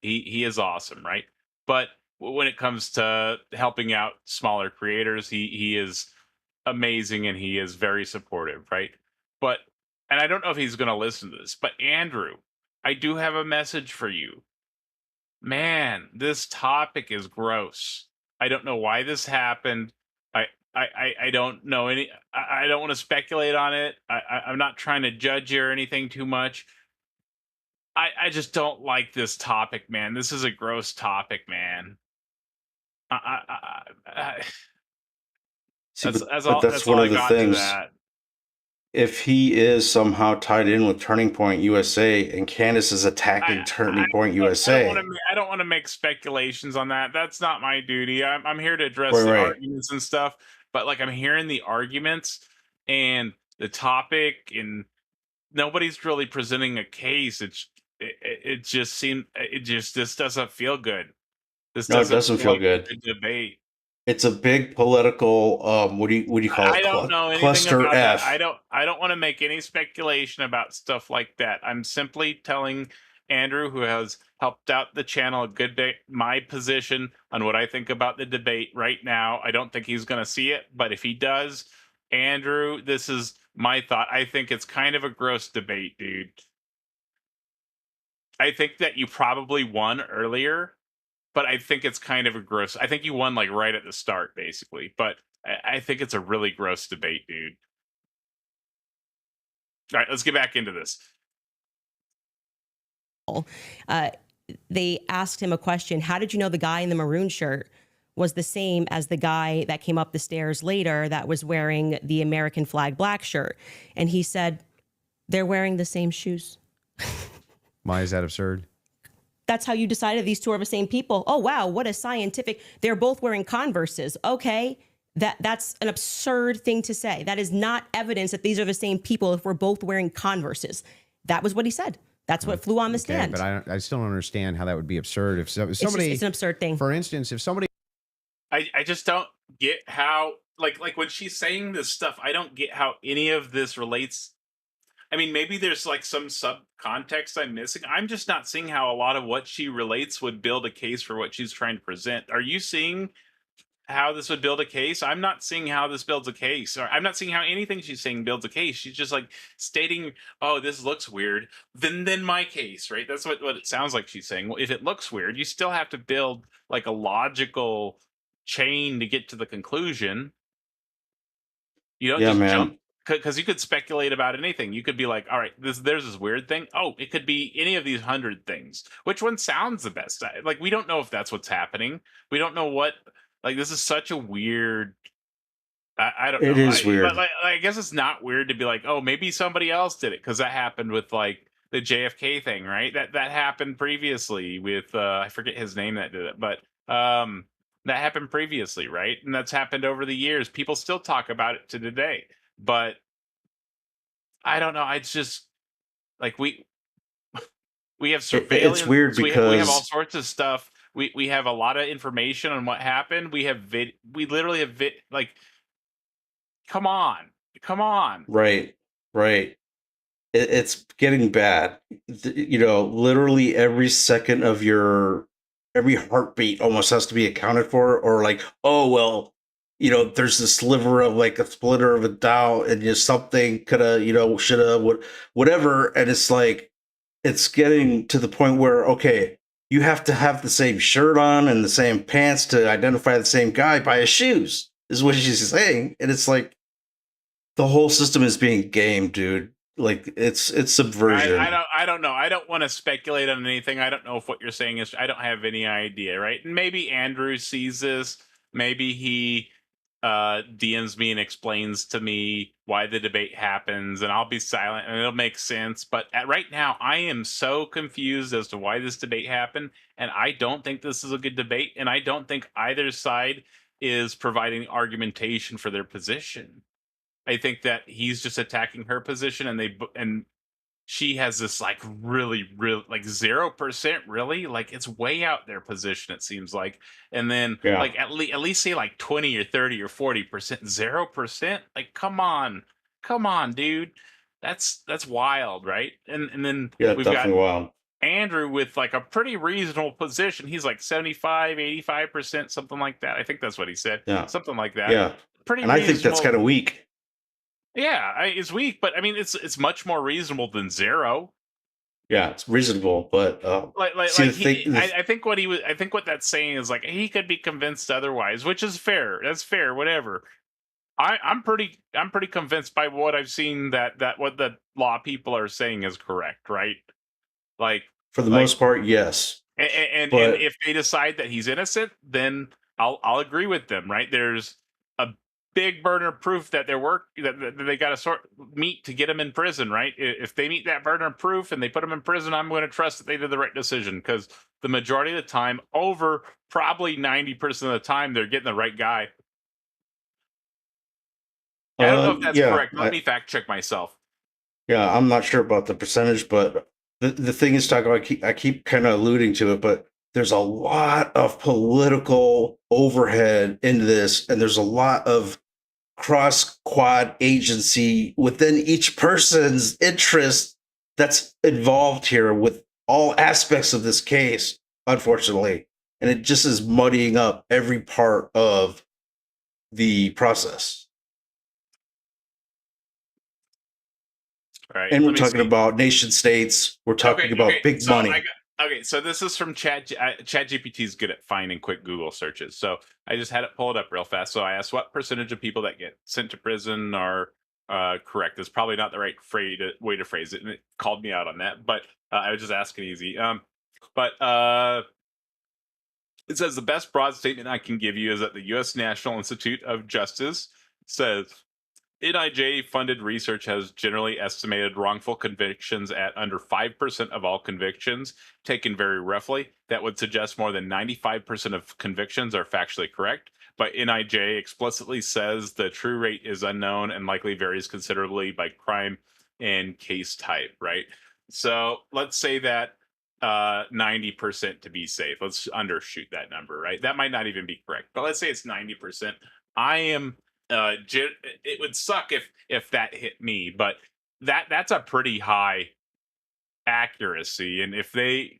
He is awesome, right? But when it comes to helping out smaller creators, he is amazing and he is very supportive, right? And I don't know if he's going to listen to this, but Andrew, I do have a message for you. Man, this topic is gross. I don't know why this happened. I don't know I don't want to speculate on it. I'm not trying to judge you or anything too much. I just don't like this topic, man. This is a gross topic, man. That's one of the things. If he is somehow tied in with Turning Point USA and Candace is attacking Turning Point USA, I don't want to make speculations on that. That's not my duty. I'm here to address the arguments and stuff. But like I'm hearing the arguments and the topic, and nobody's really presenting a case. It just doesn't feel good. It doesn't feel good. Debate. It's a big political. What do you call it? I don't know anything Cluster about F. that. I don't want to make any speculation about stuff like that. I'm simply telling Andrew, who has helped out the channel a good bit, my position on what I think about the debate right now. I don't think he's going to see it, but if he does, Andrew, this is my thought. I think it's kind of a gross debate, dude. I think that you probably won earlier, but I think it's kind of a gross. I think you won like right at the start, basically. But I think it's a really gross debate, dude. All right, let's get back into this. They asked him a question. How did you know the guy in the maroon shirt was the same as the guy that came up the stairs later that was wearing the American flag black shirt? And he said, they're wearing the same shoes. Why is that absurd? That's how you decided these two are the same people. Oh, wow. What a scientific. They're both wearing Converses. Okay. That's an absurd thing to say. That is not evidence that these are the same people if we're both wearing Converses. That was what he said. That's what flew on the stand. But I still don't understand how that would be absurd. If somebody, it's an absurd thing. For instance, if somebody, I just don't get how like when she's saying this stuff, I don't get how any of this relates. I mean, maybe there's like some subcontext I'm missing. I'm just not seeing how a lot of what she relates would build a case for what she's trying to present. Are you seeing how this would build a case? I'm not seeing how this builds a case. Or I'm not seeing how anything she's saying builds a case. She's just like stating, oh, this looks weird. Then my case, right? That's what it sounds like she's saying. Well, if it looks weird, you still have to build like a logical chain to get to the conclusion. You don't just jump. Because you could speculate about anything. You could be like, all right, there's this weird thing. Oh, it could be any of these 100 things. Which one sounds the best? Like, we don't know if that's what's happening. We don't know what. Like, this is such a weird. I don't know. It is weird. But I guess it's not weird to be like, oh, maybe somebody else did it. Because that happened with, like, the JFK thing, right? That happened previously with, I forget his name that did it. But that happened previously, right? And that's happened over the years. People still talk about it to today. But I don't know. It's just like we have surveillance. It's weird because we have all sorts of stuff. We have a lot of information on what happened. We literally have like, come on. Right. It's getting bad. Literally every second of every heartbeat almost has to be accounted for, or like, oh well, there's this sliver of like a splinter of a doubt, and just something could have, should have, whatever. And it's like, it's getting to the point where, okay, you have to have the same shirt on and the same pants to identify the same guy by his shoes, is what she's saying. And it's like, the whole system is being gamed, dude. Like, it's subversion. I don't know. I don't want to speculate on anything. I don't know if what you're saying is. I don't have any idea, right? And maybe Andrew sees this. Maybe he DMs me and explains to me why the debate happens, and I'll be silent, and it'll make sense. But right now, I am so confused as to why this debate happened, and I don't think this is a good debate, and I don't think either side is providing argumentation for their position. I think that he's just attacking her position, and she has this like really like 0%, really, like it's way out their position, it seems like. And then like at least say like 20 or 30 or 40%. 0%, like come on, dude, that's wild, right? And then we've got wild. Andrew with like a pretty reasonable position. He's like 75, 85%, something like that. I think that's what he said. Something like that. Yeah, pretty and reasonable. I think that's kind of weak. Yeah, it's weak, but I mean, it's much more reasonable than 0. Yeah, it's reasonable, but I think what that's saying is like he could be convinced otherwise, which is fair. That's fair, whatever. I'm pretty convinced by what I've seen that what the law people are saying is correct, right? Like for the most part, yes. And if they decide that he's innocent, then I'll agree with them, right? There's a big burden of proof that that they got to meet to get him in prison, right? If they meet that burden of proof and they put him in prison, I'm going to trust that they did the right decision, because the majority of the time, over probably 90% of the time, they're getting the right guy. I don't know if that's correct. Let me fact check myself. Yeah, I'm not sure about the percentage, but the thing is, I keep kind of alluding to it, but there's a lot of political overhead into this, and there's a lot of cross-quad agency within each person's interest that's involved here with all aspects of this case, unfortunately. And it just is muddying up every part of the process. Right. And we're talking about nation states. We're talking about big money. So this is from ChatGPT is good at finding quick Google searches. So I just had it pull it up real fast. So I asked what percentage of people that get sent to prison are correct. It's probably not the right way to phrase it, and it called me out on that. But I was just asking easy. But it says the best broad statement I can give you is that the U.S. National Institute of Justice says NIJ-funded research has generally estimated wrongful convictions at under 5% of all convictions, taken very roughly. That would suggest more than 95% of convictions are factually correct. But NIJ explicitly says the true rate is unknown and likely varies considerably by crime and case type, right? So let's say that 90% to be safe. Let's undershoot that number, right? That might not even be correct, but let's say it's 90%. It would suck if that hit me, but that's a pretty high accuracy. And if they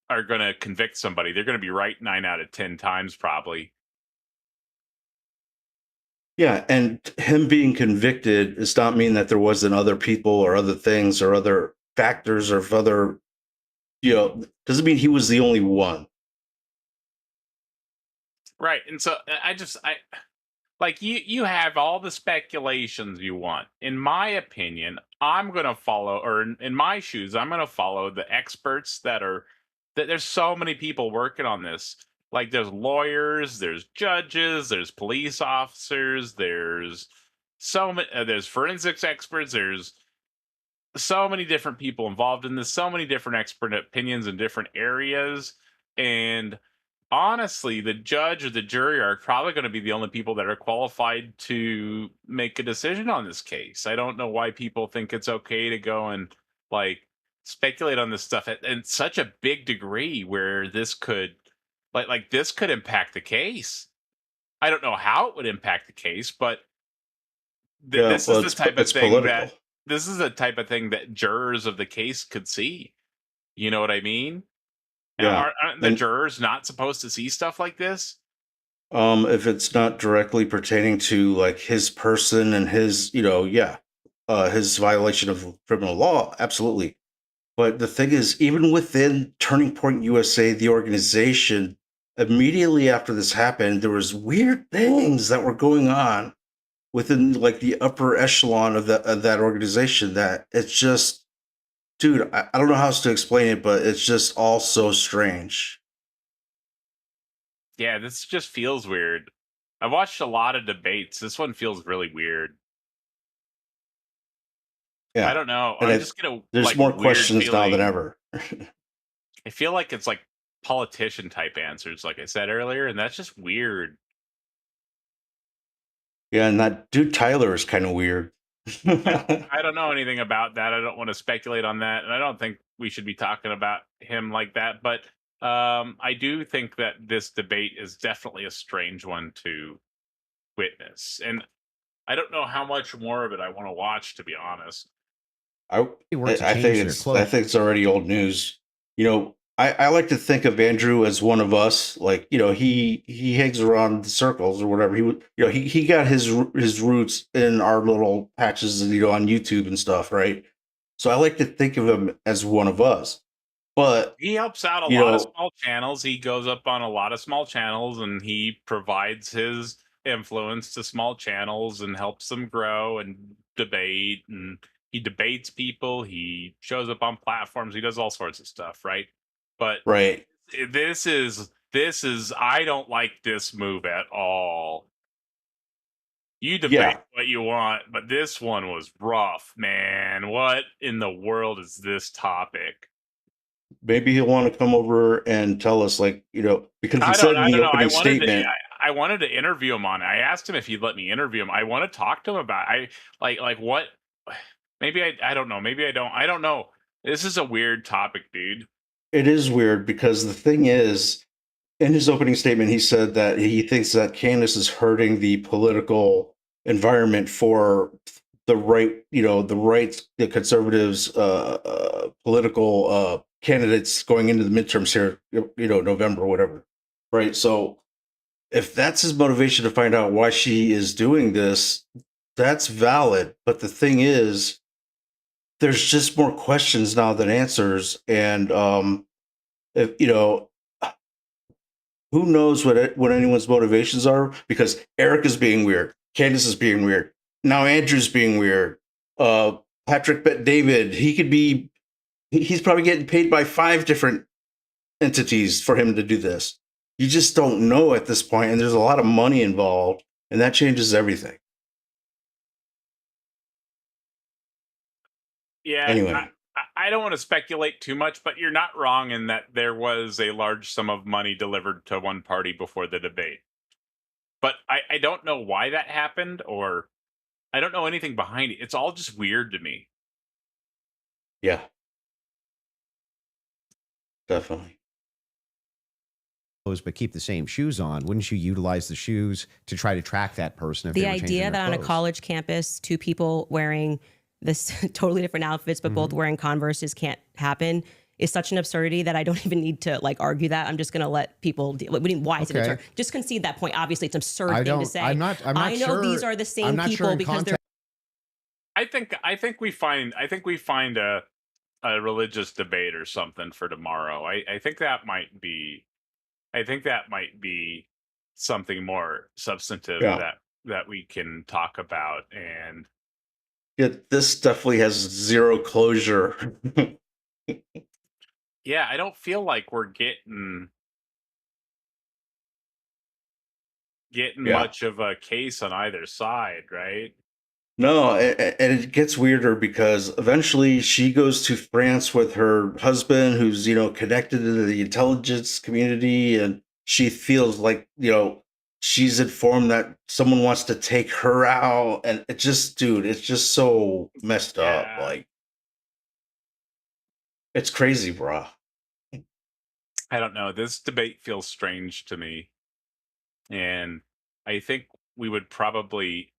are going to convict somebody, they're going to be right 9 out of 10 times, probably. Yeah, and him being convicted does not mean that there wasn't other people or other things or other factors or other, doesn't mean he was the only one. Right. And so like you have all the speculations you want. In my opinion, I'm going to follow, or in my shoes, I'm going to follow the experts that there's so many people working on this. Like there's lawyers, there's judges, there's police officers, there's there's forensics experts, there's so many different people involved in this, so many different expert opinions in different areas. And honestly, the judge or the jury are probably going to be the only people that are qualified to make a decision on this case. I don't know why people think it's okay to go and like speculate on this stuff at such a big degree where this could this could impact the case. I don't know how it would impact the case, but this is the type of thing political. This is the type of thing that jurors of the case could see. You know what I mean? Yeah. Aren't the jurors not supposed to see stuff like this? If it's not directly pertaining to like his person and his, his violation of criminal law, absolutely. But the thing is, even within Turning Point USA, the organization, immediately after this happened, there was weird things that were going on within like the upper echelon of that organization that it's just, dude, I don't know how else to explain it, but it's just all so strange. Yeah, this just feels weird. I've watched a lot of debates. This one feels really weird. Yeah. I don't know. And I'm just gonna there's like more weird questions now than feeling. ever. I feel like it's like politician type answers, like I said earlier, and that's just weird. Yeah, and that dude Tyler is kind of weird. I don't know anything about that. I don't want to speculate on that, and I don't think we should be talking about him like that. But I do think that this debate is definitely a strange one to witness, and I don't know how much more of it I want to watch, to be honest. I They were to I change think their it's clothes. it's already old news. I like to think of Andrew as one of us. Like, he hangs around the circles or whatever. He would, he got his roots in our little patches, on YouTube and stuff, right? So I like to think of him as one of us. But He helps out a you lot of know, small channels. He goes up on a lot of small channels, and he provides his influence to small channels and helps them grow and debate. And he debates people. He shows up on platforms. He does all sorts of stuff, right? But right? this is I don't like this move at all. You debate Yeah, what you want, but this one was rough, man. What in the world is this topic? maybe he'll want to come over and tell us, like, because he I said don't. in I the don't know. opening statement. I wanted to interview him on it. I asked him if he'd let me interview him. I want to talk to him about. Like what? Maybe I don't know. Maybe I don't. I don't know. This is a weird topic, dude. It is weird because the thing is, in his opening statement, he said that he thinks that Candace is hurting the political environment for the right, the conservatives, political candidates going into the midterms here, November or whatever, right? So if that's his motivation to find out why she is doing this, that's valid. But the thing is, there's just more questions now than answers, and if who knows what anyone's motivations are, because Eric is being weird, Candace is being weird, now Andrew's being weird, Patrick Bet David, he's probably getting paid by 5 different entities for him to do this. You just don't know at this point, and there's a lot of money involved, and that changes everything. Yeah. Anyway, I don't want to speculate too much, but you're not wrong in that there was a large sum of money delivered to one party before the debate. But I don't know why that happened, or I don't know anything behind it. It's all just weird to me. yeah, definitely. But keep the same shoes on. Wouldn't you utilize the shoes to try to track that person? If The they were changing idea their that on a clothes? college campus, two people wearing this totally different outfits, but both wearing Converses can't happen is such an absurdity that I don't even need to like argue that. I'm just going to let people deal. Why is it Okay. absurd? Just concede that point. Obviously, it's an absurd I thing don't. to say. I'm not I know sure. these are the I'm same not sure people in because they're. I think we find a religious debate or something for tomorrow. I think that might be something more substantive Yeah. that we can talk about. And Yeah, this definitely has zero closure. yeah, I don't feel like we're getting Yeah. much of a case on either side, right? No, and it gets weirder because eventually she goes to France with her husband, who's connected to the intelligence community, and she feels like she's informed that someone wants to take her out, and it just, dude, it's just so messed up. Yeah. Like, it's crazy, bro. I don't know. This debate feels strange to me. And I think we would probably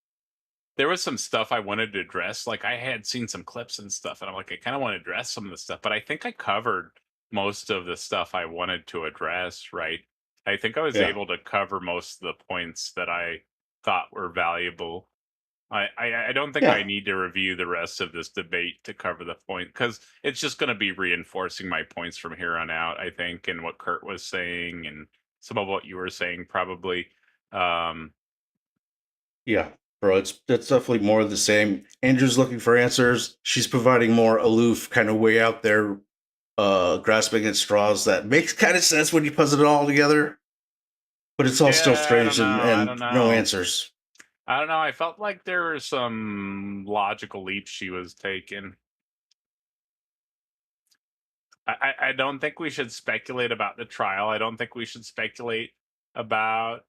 there was some stuff I wanted to address. Like I had seen some clips and stuff, and I'm like, I kind of want to address some of the stuff, but I think I covered most of the stuff I wanted to address, right? I think I was Yeah. able to cover most of the points that I thought were valuable. I don't think I Yeah. need to review the rest of this debate to cover the point, because it's just going to be reinforcing my points from here on out, I think, and what Kurt was saying and some of what you were saying probably. Yeah, bro, it's definitely more of the same. Andrew's looking for answers. She's providing more aloof, kind of way out there, grasping at straws that makes kind of sense when you puzzle it all together. But it's all still Yeah, I don't strange know. I don't and no know. answers. I don't know. I felt like there were some logical leaps she was taking. I don't think we should speculate about the trial. I don't think we should speculate about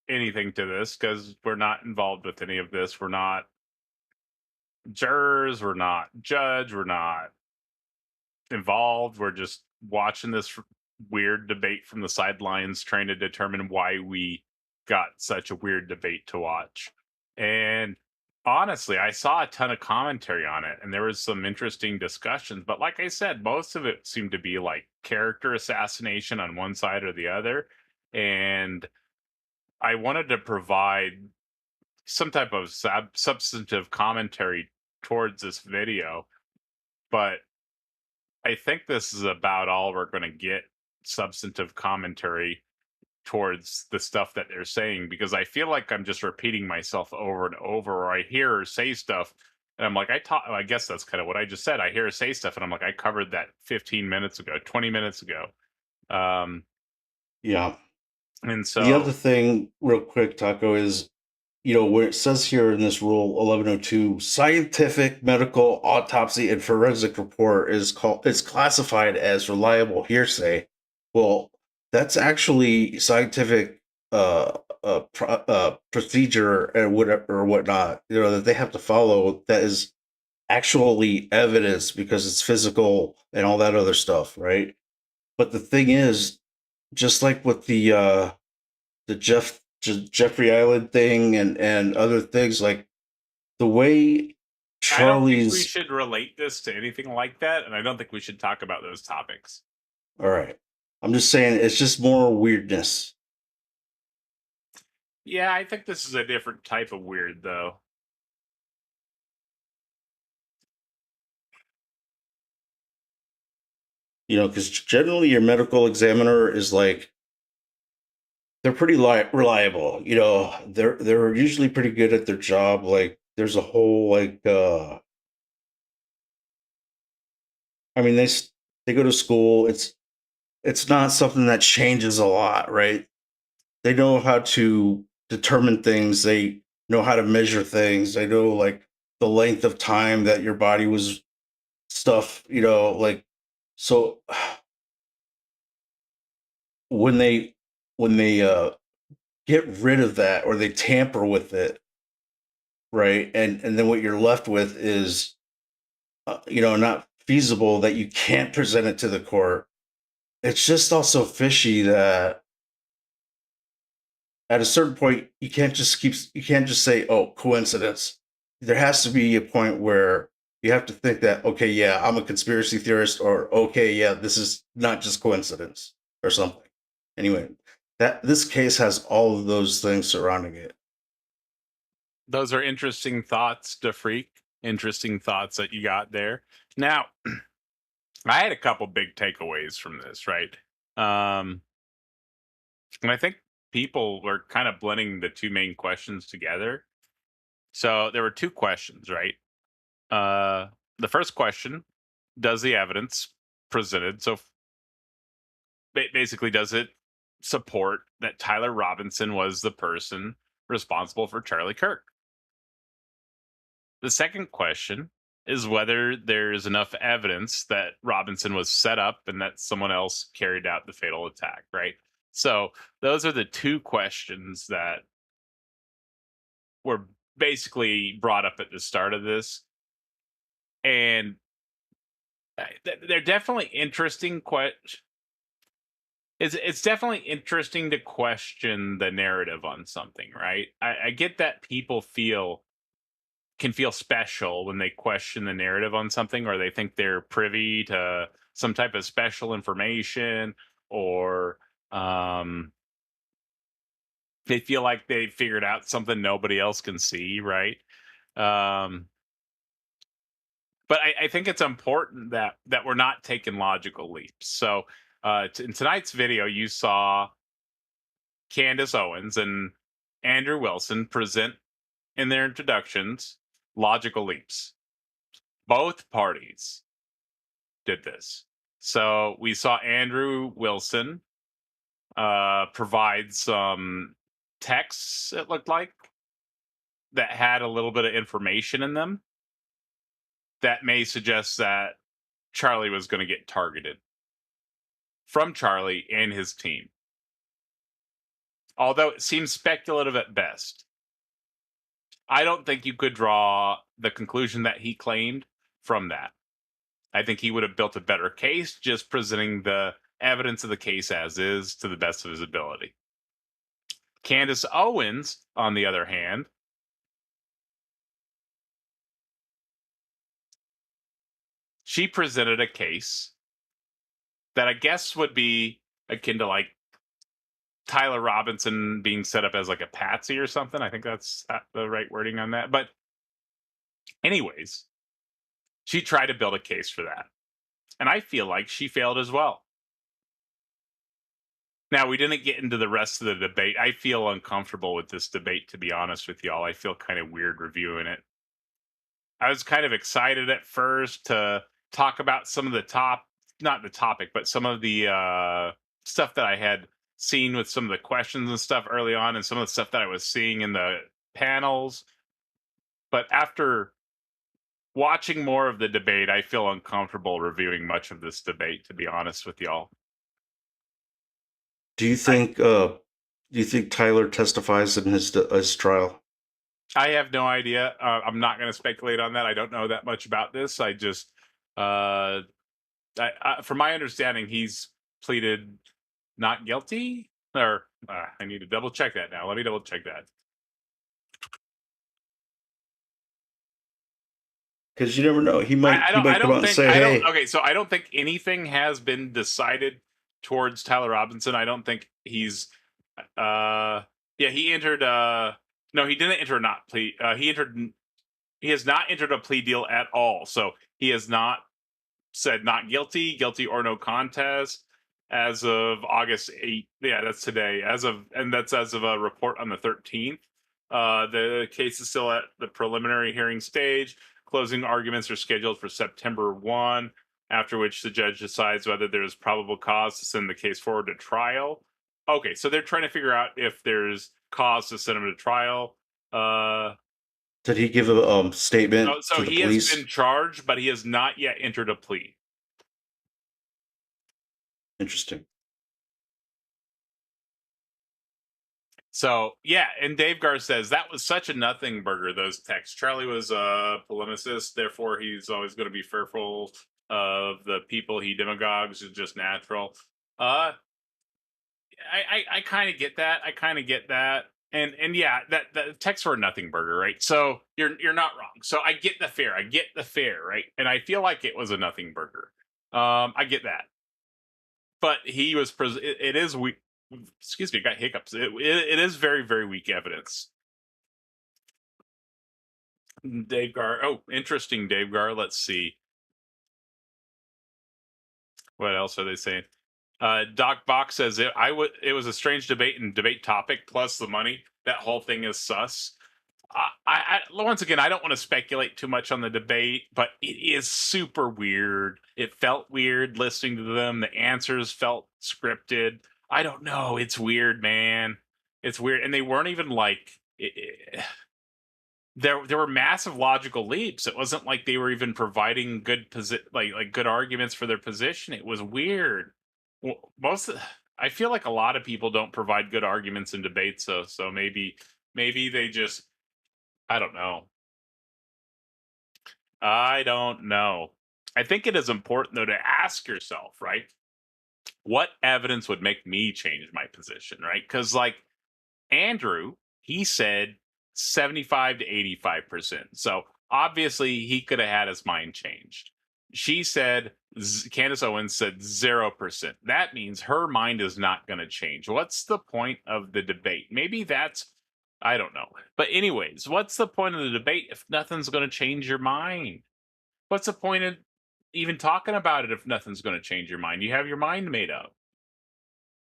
anything to this, because we're not involved with any of this. We're not jurors. We're not judge. We're not involved. We're just watching this weird debate from the sidelines, trying to determine why we got such a weird debate to watch. And honestly, I saw a ton of commentary on it, and there was some interesting discussions. But like I said, most of it seemed to be like character assassination on one side or the other. And I wanted to provide some type of substantive commentary towards this video, but I think this is about all we're going to get substantive commentary towards the stuff that they're saying, because I feel like I'm just repeating myself over and over, or I hear her say stuff and I'm like, I guess that's kind of what I just said. I hear her say stuff and I'm like, I covered that 15 minutes ago, 20 minutes ago. Yeah. And The other so thing, real quick, Taco, is where it says here in this rule 1102, scientific, medical, autopsy, and forensic report is classified as reliable hearsay. Well, that's actually scientific procedure and whatever or whatnot, that they have to follow. That is actually evidence because it's physical and all that other stuff, right? But the thing is, just like with the Jeffrey Island thing and other things, like the way I don't think we Charlie's. should relate this to anything like that, and I don't think we should talk about those topics. All right, I'm just saying it's just more weirdness. Yeah, I think this is a different type of weird, though. Because generally your medical examiner is like, they're pretty reliable. They're usually pretty good at their job. Like there's a whole I mean, they go to school. It's not something that changes a lot, right? They know how to determine things. They know how to measure things. They know like the length of time that your body was stuff, like, so when they get rid of that or they tamper with it, right? And then what you're left with is not feasible, that you can't present it to the court. It's just also fishy that at a certain point you can't just say, oh, coincidence. There has to be a point where you have to think that, okay, yeah, I'm a conspiracy theorist, or okay, yeah, this is not just coincidence or something. Anyway, this case has all of those things surrounding it. Those are interesting thoughts, DeFreak. Interesting thoughts that you got there. Now, I had a couple big takeaways from this, right? And I think people were kind of blending the two main questions together. So there were two questions, right? The first question, does the evidence presented, so basically, does it support that Tyler Robinson was the person responsible for Charlie Kirk? The second question is whether there's enough evidence that Robinson was set up and that someone else carried out the fatal attack, right? So those are the two questions that were basically brought up at the start of this. And they're definitely interesting questions. It's definitely interesting to question the narrative on something, right? I get that people can feel special when they question the narrative on something, or they think they're privy to some type of special information, or they feel like they figured out something nobody else can see, right? But I think it's important that we're not taking logical leaps. So in tonight's video, you saw Candace Owens and Andrew Wilson present in their introductions logical leaps. Both parties did this. So we saw Andrew Wilson provide some texts, it looked like, that had a little bit of information in them that may suggest that Charlie was going to get targeted from Charlie and his team. Although it seems speculative at best. I don't think you could draw the conclusion that he claimed from that. I think he would have built a better case just presenting the evidence of the case as is to the best of his ability. Candace Owens, on the other hand, she presented a case that I guess would be akin to like Tyler Robinson being set up as like a patsy or something. I think that's the right wording on that. But anyways, she tried to build a case for that. And I feel like she failed as well. Now, we didn't get into the rest of the debate. I feel uncomfortable with this debate, to be honest with y'all. I feel kind of weird reviewing it. I was kind of excited at first to talk about some of the not the topic, but some of the stuff that I had seen with some of the questions and stuff early on and some of the stuff that I was seeing in the panels. But after watching more of the debate, I feel uncomfortable reviewing much of this debate, to be honest with y'all. Do you think Tyler testifies in his trial? I have no idea. I'm not going to speculate on that. I don't know that much about this. I just, from my understanding, he's pleaded not guilty. Or I need to double check that now. Let me double check that. Because you never know. He might come out and say, "Hey." Okay, so I don't think anything has been decided towards Tyler Robinson. I don't think he's. He entered. No, he didn't enter a not plea. He has not entered a plea deal at all. So he has not said not guilty, guilty or no contest as of August 8th. Yeah, that's today. That's as of a report on the 13th. The case is still at the preliminary hearing stage. Closing arguments are scheduled for September 1, after which the judge decides whether there's probable cause to send the case forward to trial. Okay, so they're trying to figure out if there's cause to send him to trial. Did he give a statement so to the he police? has been charged, but he has not yet entered a plea. Interesting. So, yeah, and Dave Gar says, that was such a nothing burger, those texts. Charlie was a polemicist, therefore he's always going to be fearful of the people he demagogues. Is just natural. I kind of get that. And yeah, that texts were a nothing burger, right? So you're not wrong. So I get the fear, right? And I feel like it was a nothing burger. I get that. But he was, it is weak. Excuse me, got hiccups. It is very, very weak evidence. Dave Gar. Oh, interesting, Dave Gar. Let's see. What else are they saying? Doc Box says it was a strange debate and debate topic plus the money. That whole thing is sus. I once again, I don't want to speculate too much on the debate, but it is super weird. It felt weird listening to them. The answers felt scripted. I don't know. It's weird, man. It's weird, and they weren't even like there were massive logical leaps. It wasn't like they were even providing good good arguments for their position. It was weird. Well, I feel like a lot of people don't provide good arguments in debates, so maybe they just, I don't know. I think it is important though to ask yourself, right? What evidence would make me change my position, right? Because like Andrew, he said 75 to 85%. So obviously he could have had his mind changed. she said, Candace Owens said 0%. That means her mind is not going to change. What's the point of the debate? Maybe that's, I don't know. But anyways, what's the point of the debate if nothing's going to change your mind? What's the point of even talking about it if nothing's going to change your mind? You have your mind made up.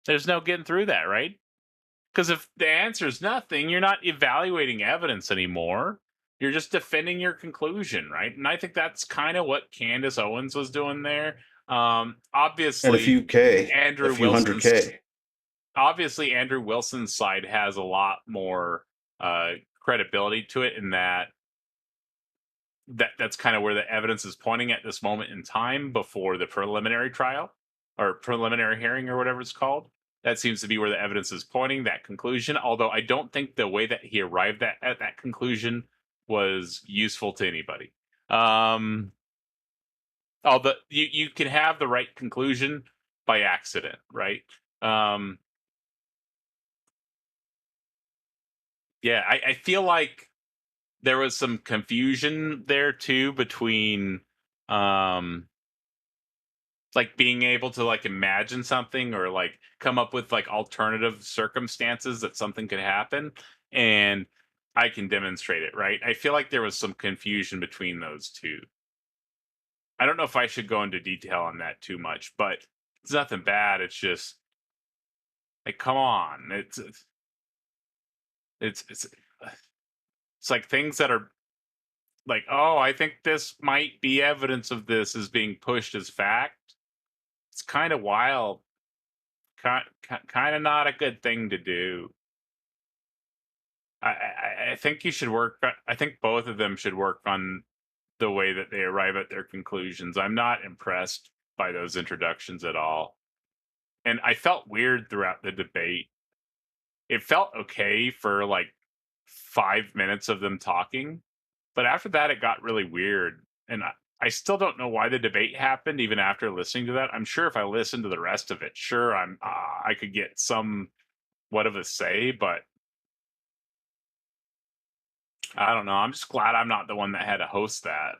There's no getting through that, right? Because if the answer is nothing, you're not evaluating evidence anymore. You're just defending your conclusion, right? And I think that's kind of what Candace Owens was doing there. And Obviously, a few K, Andrew a few hundred Wilson's K. obviously Andrew Wilson's side has a lot more credibility to it, in that's kind of where the evidence is pointing at this moment in time before the preliminary trial or preliminary hearing or whatever it's called. That seems to be where the evidence is pointing, that conclusion. Although I don't think the way that he arrived at that conclusion was useful to anybody. Although you can have the right conclusion by accident, right? Yeah, I feel like there was some confusion there too between like being able to like imagine something or like come up with like alternative circumstances that something could happen, and I can demonstrate it, right? I feel like there was some confusion between those two. I don't know if I should go into detail on that too much, but it's nothing bad. It's just like, come on. It's like things that are like, oh, I think this might be evidence of this is being pushed as fact. It's kind of wild. Kind of not a good thing to do. I think you should work. I think both of them should work on the way that they arrive at their conclusions. I'm not impressed by those introductions at all. And I felt weird throughout the debate. It felt okay for like 5 minutes of them talking, but after that, it got really weird. And I still don't know why the debate happened, even after listening to that. I'm sure if I listened to the rest of it, sure, I could get somewhat of a say, but I don't know. I'm just glad I'm not the one that had to host that.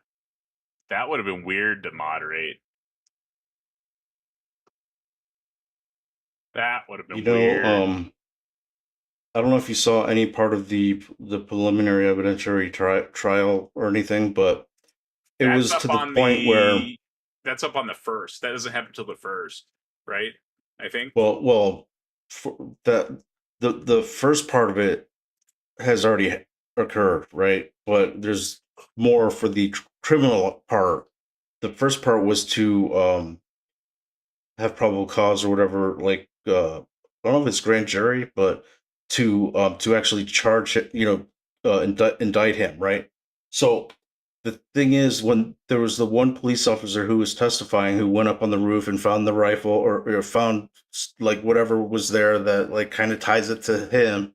That would have been weird to moderate. That would have been weird. I don't know if you saw any part of the preliminary evidentiary trial or anything, but it was to the point where that's up on the first. That doesn't happen until the first, right? I think. Well, for the first part of it has already occurred, right? But there's more for the criminal part. The first part was to have probable cause or whatever, like I don't know if it's grand jury, but to actually charge it, indict him, right? So the thing is, when there was the one police officer who was testifying, who went up on the roof and found the rifle or found like whatever was there that like kind of ties it to him,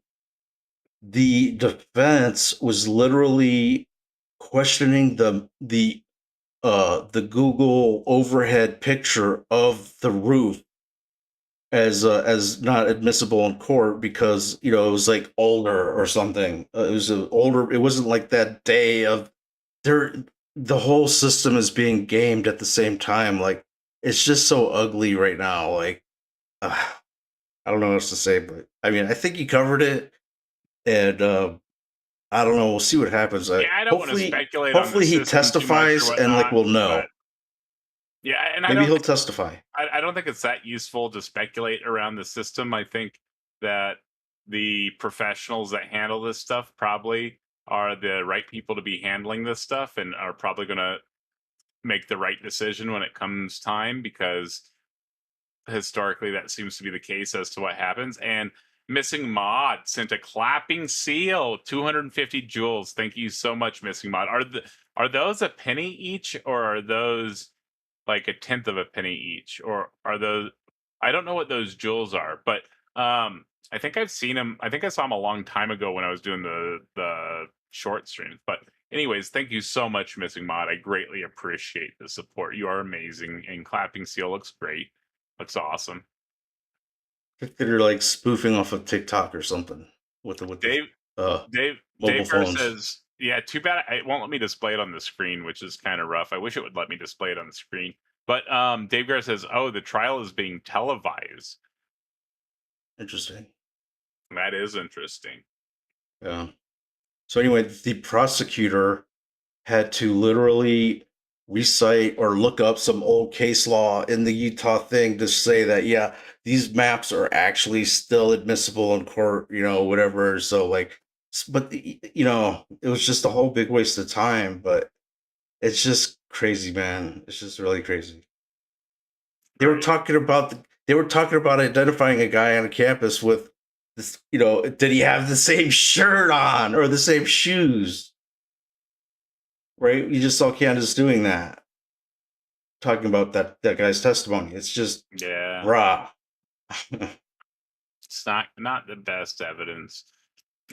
the defense was literally questioning the Google overhead picture of the roof as not admissible in court because it was like older or something. It was older. It wasn't like that day of there. The whole system is being gamed at the same time. Like it's just so ugly right now. Like I don't know what else to say, but I mean I think you covered it, and I don't know. We'll see what happens. Yeah, I don't want to speculate. Hopefully, on the he testifies and like we'll know. Yeah, and maybe he'll testify. I don't think it's that useful to speculate around the system. I think that the professionals that handle this stuff probably are the right people to be handling this stuff and are probably going to make the right decision when it comes time, because historically that seems to be the case as to what happens. And Missing Mod sent a clapping seal, 250 jewels. Thank you so much, Missing Mod. Are those a penny each, or are those like a tenth of a penny each, or are those? I don't know what those jewels are, but I think I've seen them. I think I saw them a long time ago when I was doing the short streams. But anyways, thank you so much, Missing Mod. I greatly appreciate the support. You are amazing, and clapping seal looks great. Looks awesome. I think they're like spoofing off of TikTok or something with Dave mobile phones. says Yeah, too bad it won't let me display it on the screen, which is kind of rough. I wish it would let me display it on the screen. But Dave Gar says, "Oh, the trial is being televised." Interesting. That is interesting. Yeah. So anyway, the prosecutor had to literally recite or look up some old case law in the Utah thing to say that, yeah, these maps are actually still admissible in court, whatever. So like, but it was just a whole big waste of time. But it's just crazy, man. It's just really crazy. They were talking about identifying a guy on campus with this, did he have the same shirt on or the same shoes? Right? You just saw Candace doing that. Talking about that guy's testimony. It's just raw. It's not the best evidence.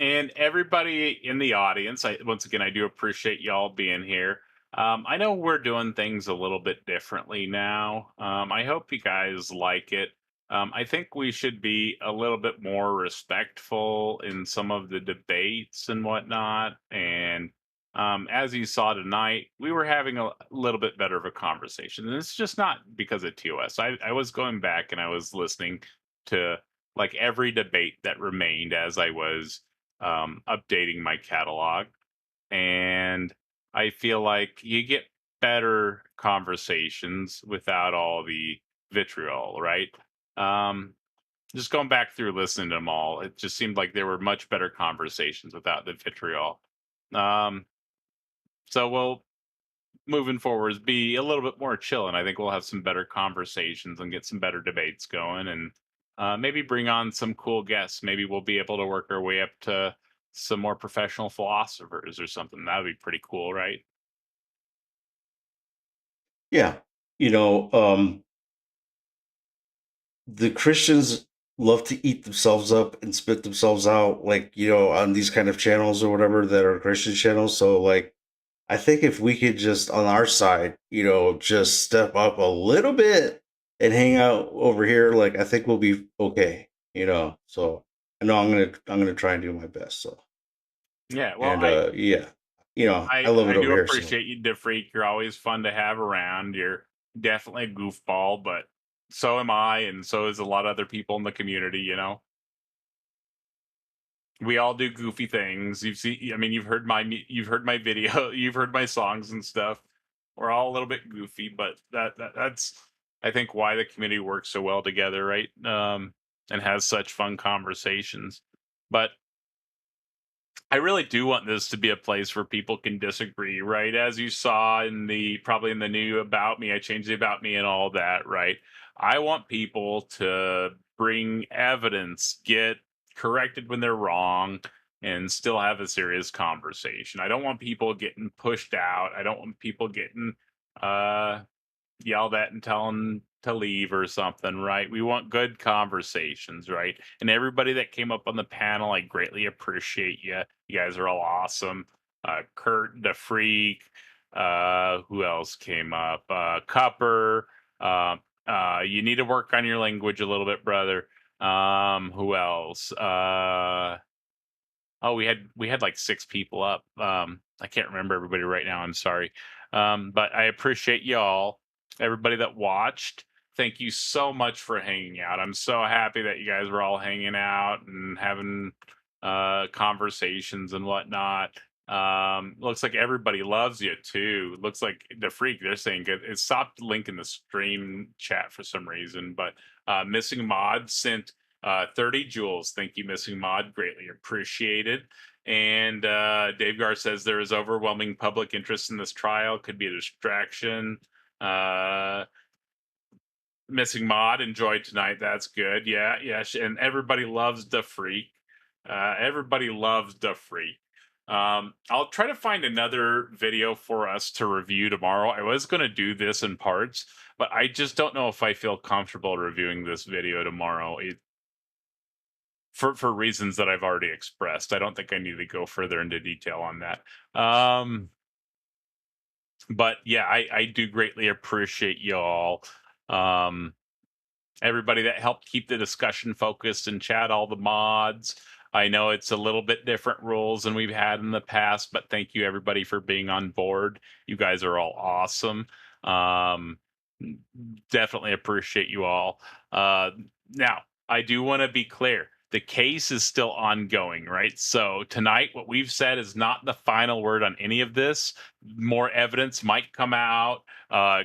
And everybody in the audience, once again, I do appreciate y'all being here. I know we're doing things a little bit differently now. I hope you guys like it. I think we should be a little bit more respectful in some of the debates and whatnot. And as you saw tonight, we were having a little bit better of a conversation. And it's just not because of TOS. I was going back and I was listening to like every debate that remained as I was updating my catalog. And I feel like you get better conversations without all the vitriol, right? Just going back through listening to them all, it just seemed like there were much better conversations without the vitriol. So we'll, moving forwards, be a little bit more chill, and I think we'll have some better conversations and get some better debates going, and maybe bring on some cool guests. Maybe we'll be able to work our way up to some more professional philosophers or something. That would be pretty cool, right? Yeah. The Christians love to eat themselves up and spit themselves out, like, on these kind of channels or whatever that are Christian channels. So, like, I think if we could just on our side, just step up a little bit and hang out over here, like, I think we'll be okay, So I know I'm gonna try and do my best. So Yeah, well, and yeah, I love it I over do here. So appreciate you, DeFreak. You're always fun to have around. You're definitely a goofball, but so am I, and so is a lot of other people in the community. We all do goofy things. You've heard my video, you've heard my songs and stuff. We're all a little bit goofy, but that's I think why the community works so well together, right? And has such fun conversations. But I really do want this to be a place where people can disagree, right? As you saw in the new About Me, I changed the About Me and all that, right? I want people to bring evidence, get corrected when they're wrong, and still have a serious conversation. I don't want people getting pushed out. I don't want people getting yelled at and telling to leave or something, right? We want good conversations, right? And everybody that came up on the panel, I greatly appreciate you. You guys are all awesome. Kurt, the Freak, who else came up? Cupper. You need to work on your language a little bit, brother. Who else? Oh, we had like 6 people up. I can't remember everybody right now. I'm sorry. But I appreciate y'all, everybody that watched. Thank you so much for hanging out. I'm so happy that you guys were all hanging out and having conversations and whatnot. Looks like everybody loves you too. Looks like the Freak, they're saying good. It stopped linking the stream chat for some reason, but Missing Mod sent 30 jewels. Thank you, Missing Mod. Greatly appreciated. And Dave Gar says there is overwhelming public interest in this trial. Could be a distraction. Missing Mod enjoyed tonight. That's good. Yeah. And everybody loves the Freak. Everybody loves the Freak. I'll try to find another video for us to review tomorrow. I was going to do this in parts, but I just don't know if I feel comfortable reviewing this video tomorrow. For reasons that I've already expressed. I don't think I need to go further into detail on that. But yeah, I do greatly appreciate y'all. Everybody that helped keep the discussion focused in chat, all the mods, I know it's a little bit different rules than we've had in the past, but thank you everybody for being on board. You guys are all awesome. Um, definitely appreciate you all. Now, I do want to be clear. The case is still ongoing, right? So tonight, what we've said is not the final word on any of this. More evidence might come out.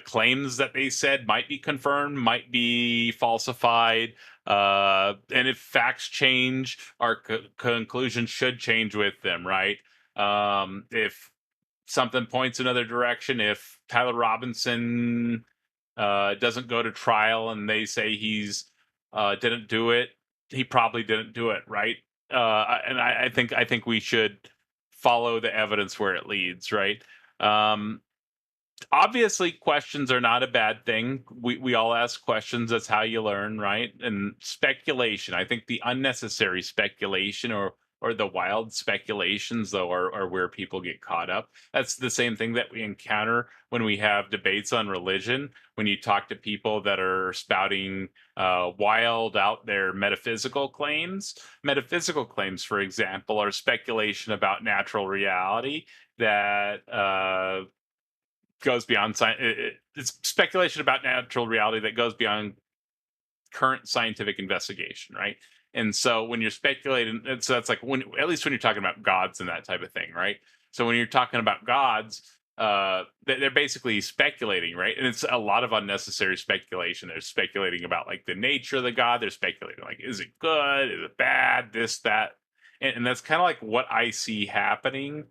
Claims that they said might be confirmed, might be falsified. And if facts change, our conclusion should change with them, right? If something points another direction, if Tyler Robinson doesn't go to trial and they say he's didn't do it, he probably didn't do it, right? And I think we should follow the evidence where it leads, right? Obviously, questions are not a bad thing. We all ask questions. That's how you learn, right? And speculation. I think the unnecessary speculation or the wild speculations, though, are where people get caught up. That's the same thing that we encounter when we have debates on religion. When you talk to people that are spouting wild, out there metaphysical claims, for example, are speculation about natural reality that goes beyond science. It's speculation about natural reality that goes beyond current scientific investigation, right? And so when you're speculating, so that's like when, at least when you're talking about gods and that type of thing, right? So when you're talking about gods, they're basically speculating, right? And it's a lot of unnecessary speculation. They're speculating about like the nature of the god. They're speculating like, is it good? Is it bad? This, that, and that's kind of like what I see happening.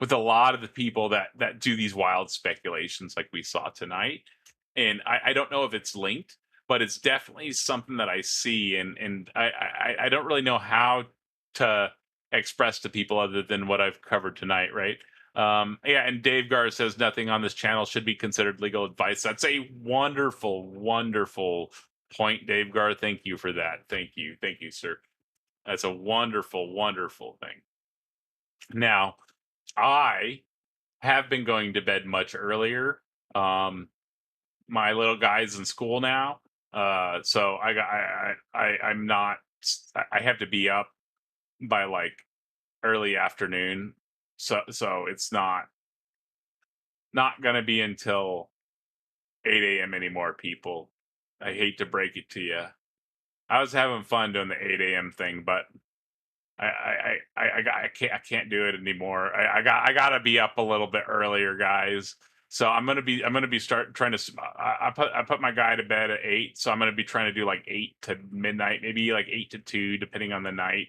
With a lot of the people that do these wild speculations like we saw tonight. And I don't know if it's linked, but it's definitely something that I see, and I don't really know how to express to people other than what I've covered tonight, right? Yeah, and Dave Gar says nothing on this channel should be considered legal advice. That's a wonderful, wonderful point, Dave Gar. Thank you for that. Thank you, sir. That's a wonderful, wonderful thing. Now, I have been going to bed much earlier. My little guy's in school now, so I'm not. I have to be up by like early afternoon, so it's not gonna be until 8 a.m. anymore. People, I hate to break it to you. I was having fun doing the 8 a.m. thing, but I can't do it anymore. I gotta be up a little bit earlier, guys. So I'm gonna be trying to. I put my guy to bed at 8, so I'm gonna be trying to do like 8 to midnight, maybe like 8 to 2, depending on the night.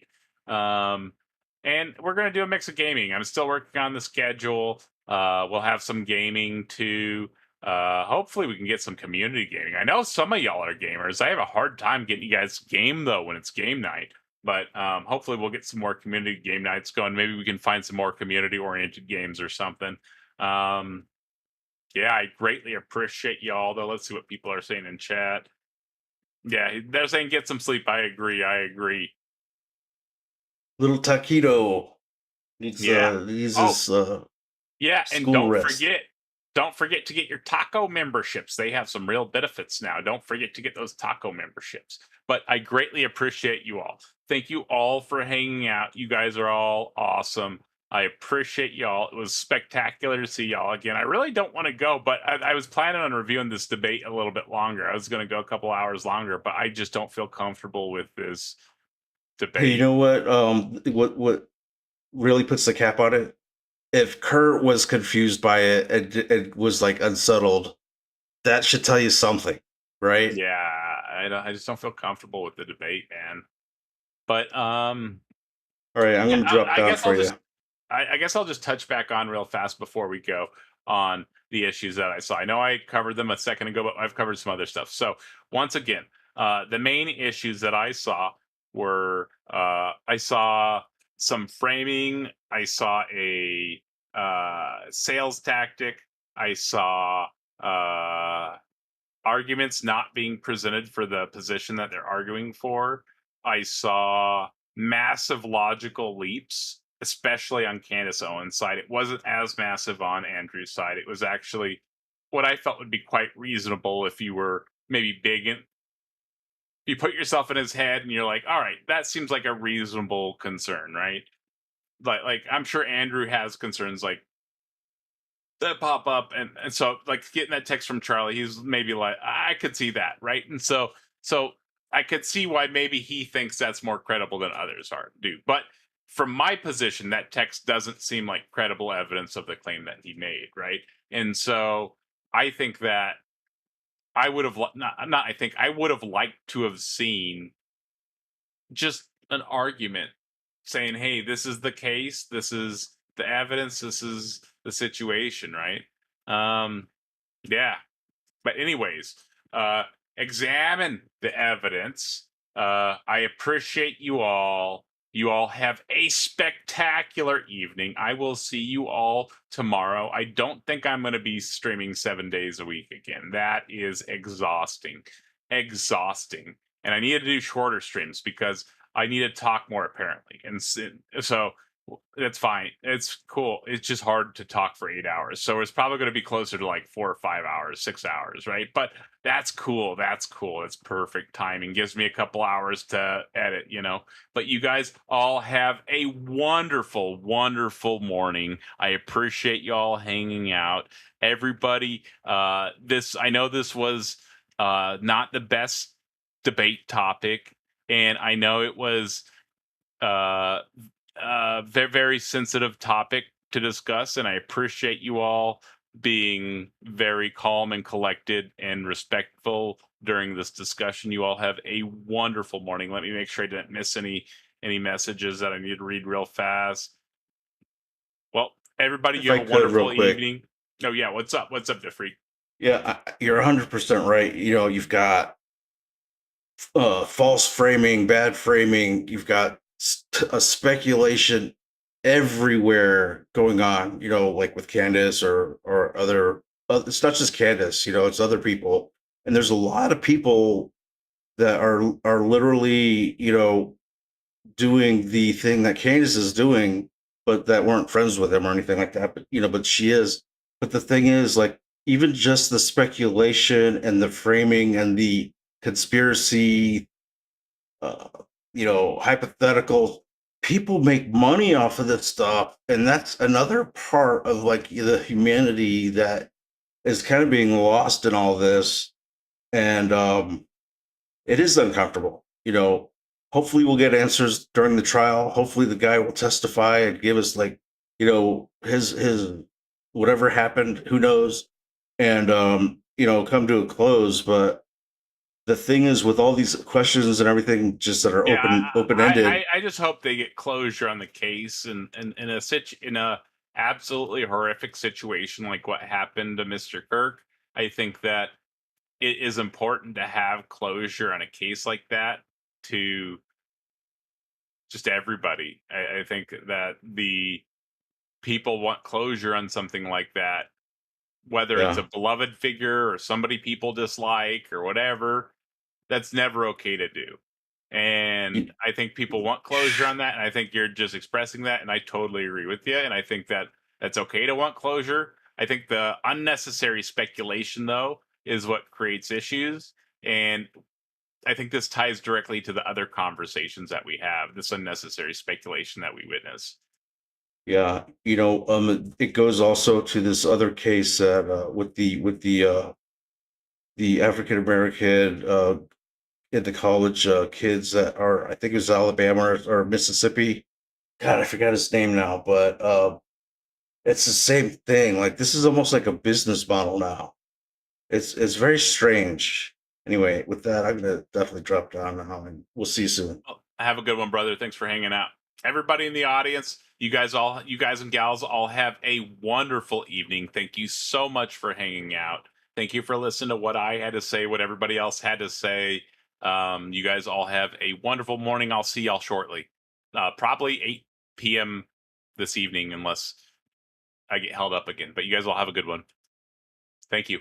And we're gonna do a mix of gaming. I'm still working on the schedule. We'll have some gaming too. Hopefully we can get some community gaming. I know some of y'all are gamers. I have a hard time getting you guys game though when it's game night. But hopefully we'll get some more community game nights going. Maybe we can find some more community-oriented games or something. Yeah, I greatly appreciate y'all, though. Let's see what people are saying in chat. Yeah, they're saying get some sleep. I agree. Little Taquito needs Yeah. his Yeah, and school don't rest. forget to get your taco memberships. They have some real benefits now. Don't forget to get those taco memberships. But I greatly appreciate you all. Thank you all for hanging out. You guys are all awesome. I appreciate y'all. It was spectacular to see y'all again. I really don't want to go, but I was planning on reviewing this debate a little bit longer. I was going to go a couple hours longer, but I just don't feel comfortable with this debate. Hey, you know what? What really puts the cap on it? If Kurt was confused by it and it was like unsettled, that should tell you something, right? Yeah, I just don't feel comfortable with the debate, man. But all right, I'm gonna drop down for you. I guess I'll just touch back on real fast before we go on the issues that I saw. I know I covered them a second ago, but I've covered some other stuff. So once again, the main issues that I saw were I saw some framing. I saw a sales tactic. I saw arguments not being presented for the position that they're arguing for. I saw massive logical leaps, especially on Candace Owens' side. It wasn't as massive on Andrew's side. It was actually what I felt would be quite reasonable if you were maybe big in you put yourself in his head and you're like, all right, that seems like a reasonable concern, right? Like I'm sure Andrew has concerns like that pop up, and so like getting that text from Charlie, he's maybe like, I could see that, right? And so I could see why maybe he thinks that's more credible than others do. But from my position, that text doesn't seem like credible evidence of the claim that he made, right? And so I think that I would have not I think I would have liked to have seen just an argument saying, hey, this is the case, this is the evidence, this is the situation, right? Yeah. But anyways, examine the evidence. I appreciate you all. You all have a spectacular evening. I will see you all tomorrow. I don't think I'm going to be streaming 7 days a week again. That is exhausting. Exhausting. And I need to do shorter streams because I need to talk more, apparently. And so that's fine. It's cool. It's just hard to talk for 8 hours. So it's probably going to be closer to like 4 or 5 hours, 6 hours, right? But that's cool. That's cool. It's perfect timing. Gives me a couple hours to edit, you know. But you guys all have a wonderful, wonderful morning. I appreciate y'all hanging out. Everybody, I know this was not the best debate topic, and I know it was very, very sensitive topic to discuss, and I appreciate you all being very calm and collected and respectful during this discussion. You all have a wonderful morning. Let me make sure I didn't miss any messages that I need to read real fast. Well, everybody, you have a wonderful evening. Oh yeah, what's up? What's up, Jeffrey? Yeah, you're 100% right. You know, you've got false framing, bad framing. You've got a speculation everywhere going on. You know, like with Candace or other. It's not just Candace. You know, it's other people, and there's a lot of people that are literally, you know, doing the thing that Candace is doing, but that weren't friends with him or anything like that. But you know, but she is. But the thing is, like, even just the speculation and the framing and the conspiracy, you know, hypothetical, people make money off of this stuff, and that's another part of like the humanity that is kind of being lost in all this, and it is uncomfortable. You know, hopefully we'll get answers during the trial. Hopefully the guy will testify and give us, like, you know, his whatever happened, who knows, and you know, come to a close. But the thing is, with all these questions and everything just that are open-ended, I just hope they get closure on the case, and in a absolutely horrific situation like what happened to Mr. Kirk. I think that it is important to have closure on a case like that to just everybody. I think that the people want closure on something like that, whether it's a beloved figure or somebody people dislike or whatever. That's never okay to do. And I think people want closure on that, and I think you're just expressing that, and I totally agree with you, and I think that that's okay to want closure. I think the unnecessary speculation, though, is what creates issues, and I think this ties directly to the other conversations that we have, this unnecessary speculation that we witness. Yeah, you know, it goes also to this other case that with the African American in the college kids that are, I think it was Alabama or Mississippi. God, I forgot his name now, but it's the same thing. Like, this is almost like a business model now. It's very strange. Anyway, with that, I'm gonna definitely drop down now, and we'll see you soon. Well, have a good one, brother. Thanks for hanging out. Everybody in the audience, you guys and gals all have a wonderful evening. Thank you so much for hanging out. Thank you for listening to what I had to say, what everybody else had to say. You guys all have a wonderful morning. I'll see y'all shortly. Probably 8 p.m. this evening, unless I get held up again. But you guys all have a good one. Thank you.